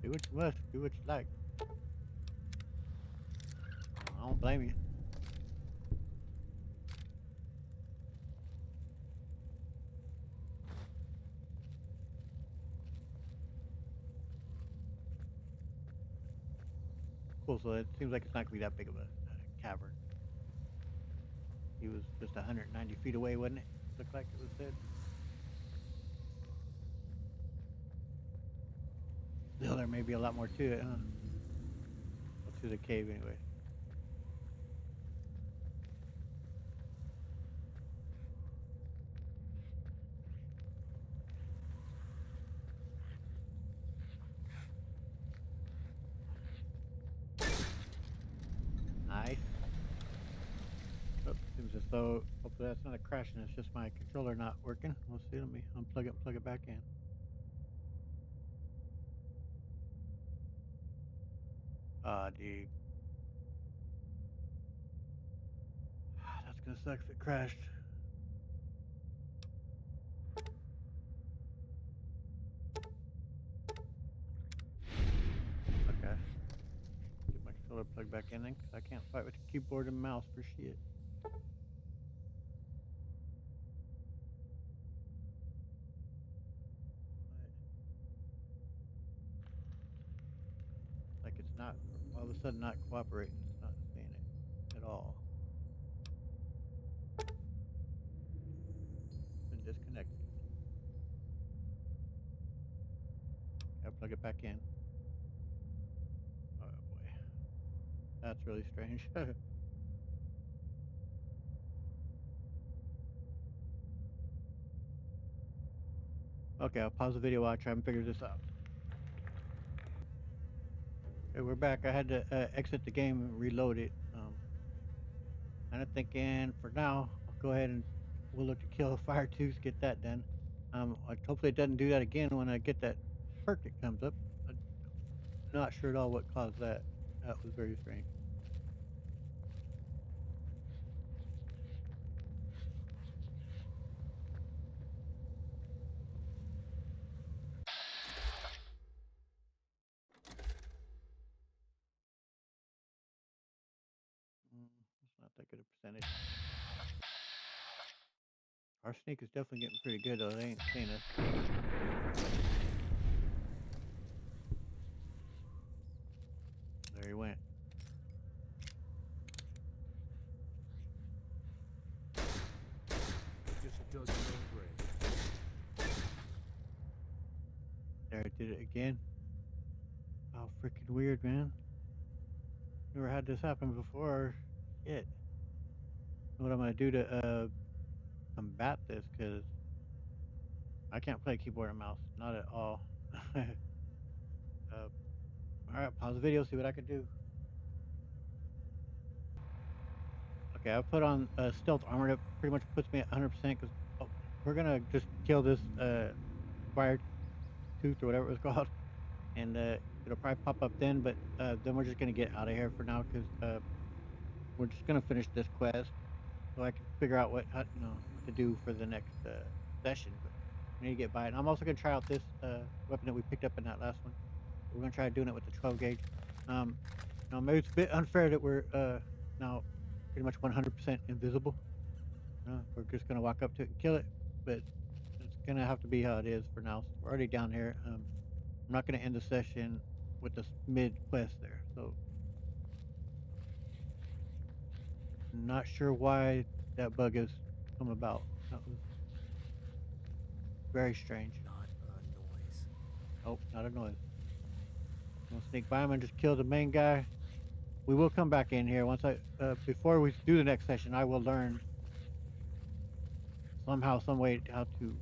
do what you must, do what you like. I don't blame you. Cool, so it seems like it's not gonna be that big of a cavern. He was just 190 feet away, wasn't it? Looked like it was said. Still, there may be a lot more to it, huh? Well, to the cave, anyway. Nice. Oh, seems as though hopefully that's not a crashing. It's just my controller not working. We'll see. Let me unplug it and plug it back in. Dude, that's gonna suck if it crashed. Okay. Get my controller plugged back in then, because I can't fight with the keyboard and mouse for shit. But like it's not all of a sudden not cooperating. It's not saying it at all. Been disconnected. Gotta plug it back in. Oh boy, that's really strange. Okay, I'll pause the video while I try and figure this out. Okay, we're back. I had to exit the game and reload it. Kind of thinking for now, I'll go ahead and we'll look to kill Fire Tooth, get that done. Hopefully it doesn't do that again when I get that perk that comes up. I'm not sure at all what caused that. That was very strange. It's not that good a percentage. Our sneak is definitely getting pretty good though. They ain't seen us. There he went. Guess it does its own grave. There it did it again. How freaking weird, man. Never had this happen before. Shit. What I'm gonna do to combat this? Cause I can't play keyboard and mouse, not at all. All right, pause the video, see what I can do. Okay, I put on stealth armor. That pretty much puts me at 100% because we're gonna just kill this fire tooth or whatever it was called, and it'll probably pop up then. But then we're just gonna get out of here for now because we're just gonna finish this quest so I can figure out what to do for the next session. But we need to get by it. And I'm also gonna try out this weapon that we picked up in that last one. We're gonna try doing it with the 12 gauge. Um, Now maybe it's a bit unfair that we're now pretty much 100% invisible. We're just gonna walk up to it and kill it, but it's gonna have to be how it is for now. Since we're already down here. I'm not gonna end the session with this mid quest there, so not sure why that bug has come about. That was very strange. Not a noise. Oh, not a noise. I'm gonna sneak by him and just kill the main guy. We will come back in here once I before we do the next session. I will learn somehow, some way how to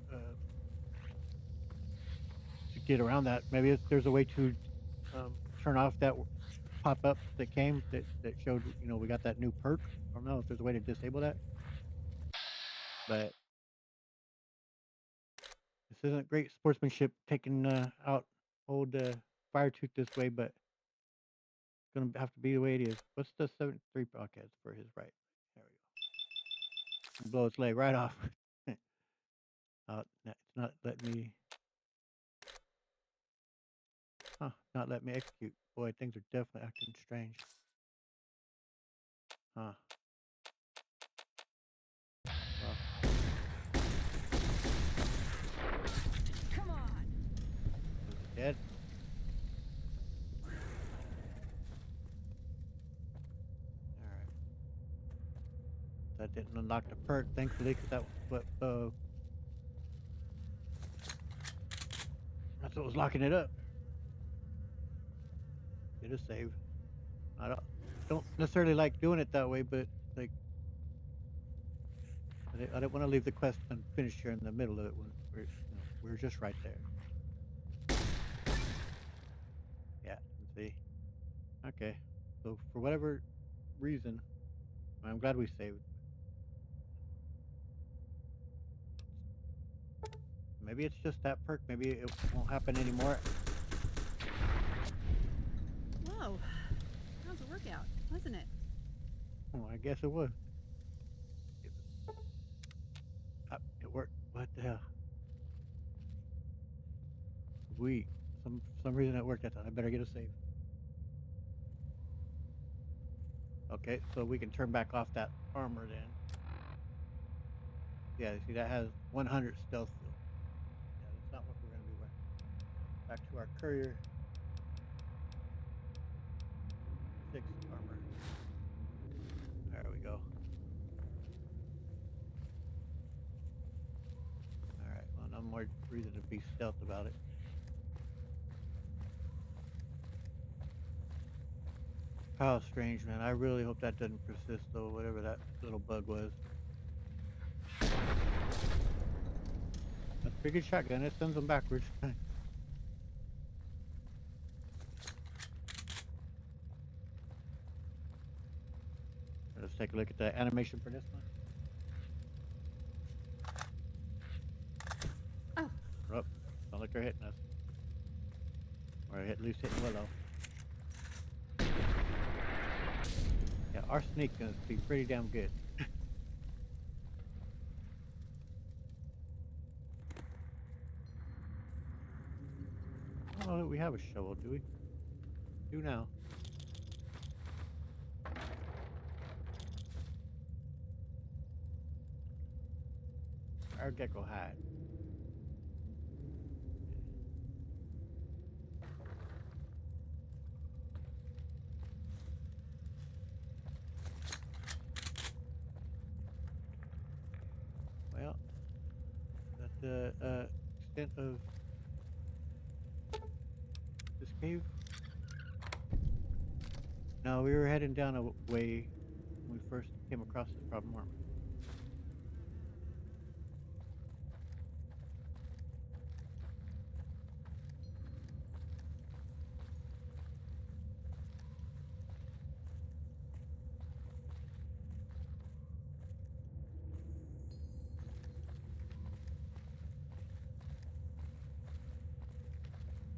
get around that. Maybe there's a way to turn off that pop up that came that showed we got that new perk. I don't know if there's a way to disable that, but This isn't great sportsmanship taking out old fire tooth this way, but it's gonna have to be the way it is. What's the 73 podcast for his right? There we go. Blow its leg right off. It's not letting me. Huh? Not letting me execute. Boy, things are definitely acting strange. Huh? Well, Come on. was it dead? All right. That didn't unlock the perk, thankfully, because that's what was locking it up. Get a save. I don't necessarily like doing it that way, but like I didn't want to leave the quest unfinished here in the middle of it when we're just right there. Yeah, and see. Okay, so for whatever reason, I'm glad we saved. Maybe it's just that perk. Maybe it won't happen anymore. Whoa. That was a workout, wasn't it? Oh, I guess it was. It, it worked. What the hell? We some reason it worked. I thought I better get a save. Okay, so we can turn back off that armor then. Yeah, you see that has 100 stealth field. Yeah, that's not what we're going to be wearing. Back to our courier 6 armor. There we go. All right. Well, no more reason to be stealth about it. How strange, man. I really hope that doesn't persist, though. Whatever that little bug was. That's a pretty good shotgun. It sends them backwards. Let's take a look at the animation for this one. Oh. Oh, sound like they're hitting us. Or at least hitting Willow. Yeah, our sneak guns be pretty damn good. I don't know that we have a shovel, do we? Do now. Our gecko hide. Well, that's the extent of this cave. No, we were heading down a way when we first came across this problem, weren't we?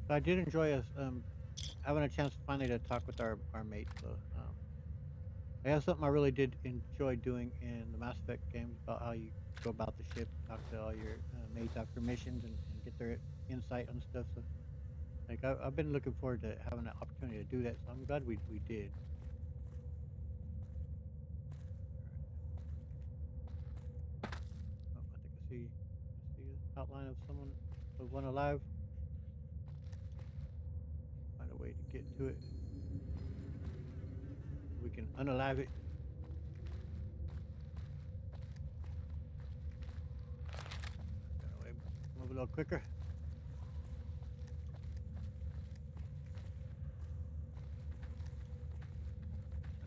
So I did enjoy us having a chance finally to talk with our mate. So yeah, something I really did enjoy doing in the Mass Effect games about how you go about the ship, talk to all your mates after missions, and get their insight on stuff. So like I've been looking forward to having the opportunity to do that. So I'm glad we did. Oh, I think I see an outline of someone of one alive. Find a way to get to it. We can unalive it. Gotta move a little quicker.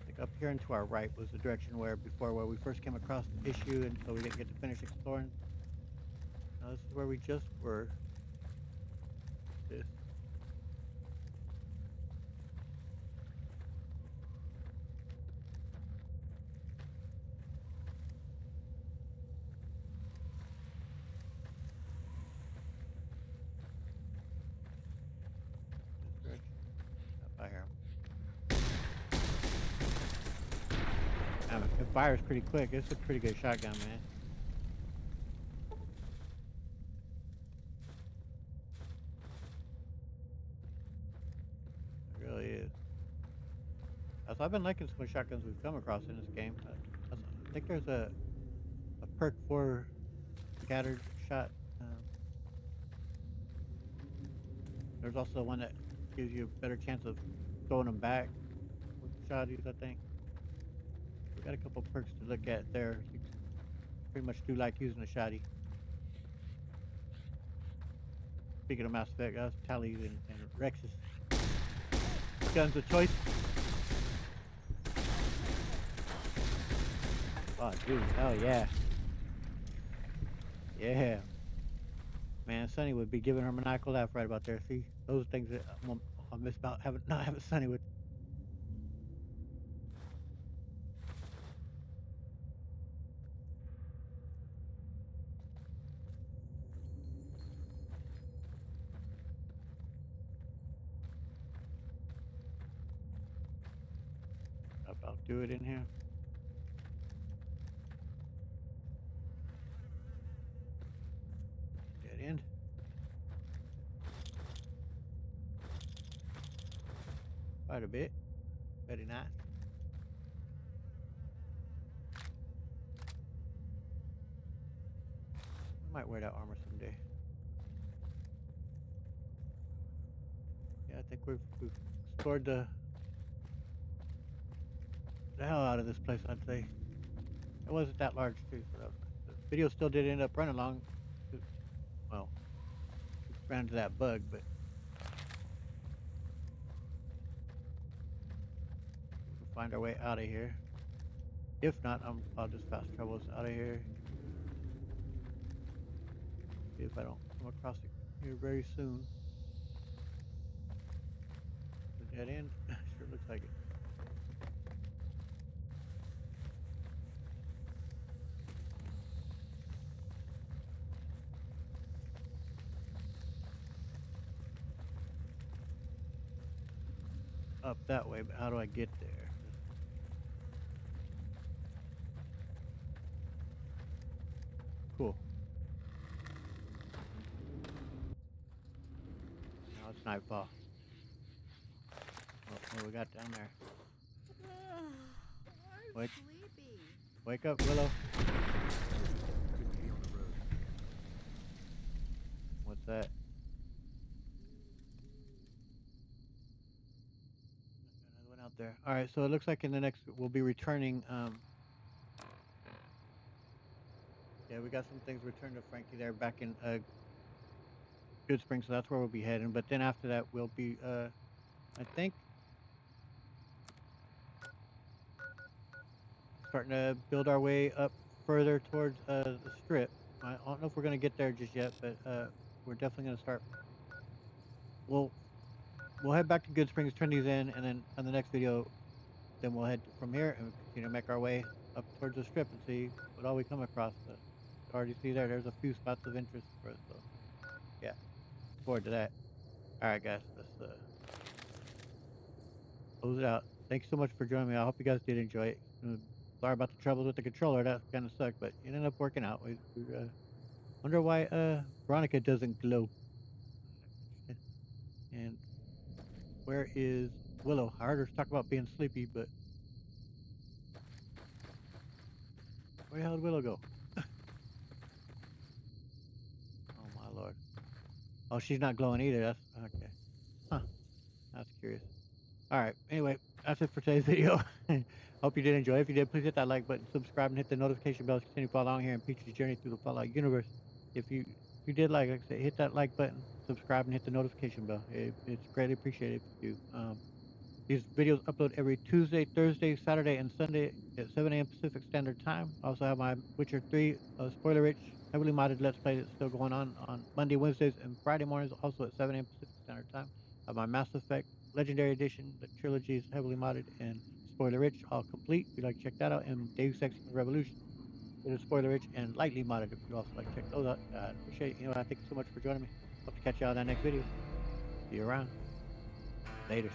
I think up here and to our right was the direction where we first came across the issue, and so we didn't get to finish exploring. Now this is where we just were. This. It fires pretty quick. It's a pretty good shotgun, man. It really is. I've been liking some of the shotguns we've come across in this game. I think there's a perk for scattered shot. Um, there's also one that gives you a better chance of throwing them back with shotties, I think. We got a couple perks to look at there. You pretty much do like using a shotty. Speaking of Mass Effect, that's Tally's and Rex's guns of choice. Oh, dude, hell yeah. Yeah. Man, Sunny would be giving her maniacal laugh right about there. See, those things that I miss about having not having Sunny with. I'll do it in here. Dead end. Quite a bit. Very nice. I might wear that armor someday. Yeah, I think we've explored the hell out of this place. I'd say it wasn't that large too, so that was nice. The video still did end up running long. Well, we ran into that bug, but we can find our way out of here. If not, I'll just fast travel us out of here. See if I don't come across it here very soon. The dead end? Sure looks like it. Up that way, but how do I get there? Cool. Now it's nightfall. What do we got down there? I'm Wake, sleepy. wake up, Willow. Couldn't be on the road. What's that? Another one out there. All right, so it looks like in the next we'll be returning. Yeah, we got some things returned to Frankie there back in Good Spring, so that's where we'll be heading. But then after that, we'll be I think starting to build our way up further towards the strip. I don't know if we're gonna get there just yet, but we're definitely gonna start. We'll we'll head back to Good Springs, turn these in, and then on the next video, then we'll head from here and continue to make our way up towards the strip and see what all we come across. Already see there's a few spots of interest for us, so yeah, look forward to that. All right, guys, let's close it out. Thanks so much for joining me. I hope you guys did enjoy it. Sorry about the troubles with the controller. That kind of sucked, but it ended up working out. We wonder why Veronica doesn't glow. And where is Willow? I heard her talk about being sleepy, but where the hell did Willow go? Oh my lord. Oh, she's not glowing either. That's okay. Huh. That's curious. All right. Anyway, that's it for today's video. Hope you did enjoy. If you did, please hit that like button, subscribe, and hit the notification bell to continue following here and Peach's journey through the Fallout universe. If you did like I said, hit that like button, subscribe, and hit the notification bell. It's greatly appreciated if you do. These videos upload every Tuesday, Thursday, Saturday, and Sunday at 7 a.m. Pacific Standard Time. I also have my Witcher 3 spoiler-rich, heavily modded Let's Play that's still going on Monday, Wednesdays, and Friday mornings, also at 7 a.m. Pacific Standard Time. I have my Mass Effect Legendary Edition, the trilogy is heavily modded and spoiler-rich, all complete. If you'd like to check that out, and Deus Ex Human Revolution, it is spoiler-rich and lightly modded. If you also like to check those out, I appreciate it. I thank you so much for joining me. Hope to catch you all in that next video. See you around. Later.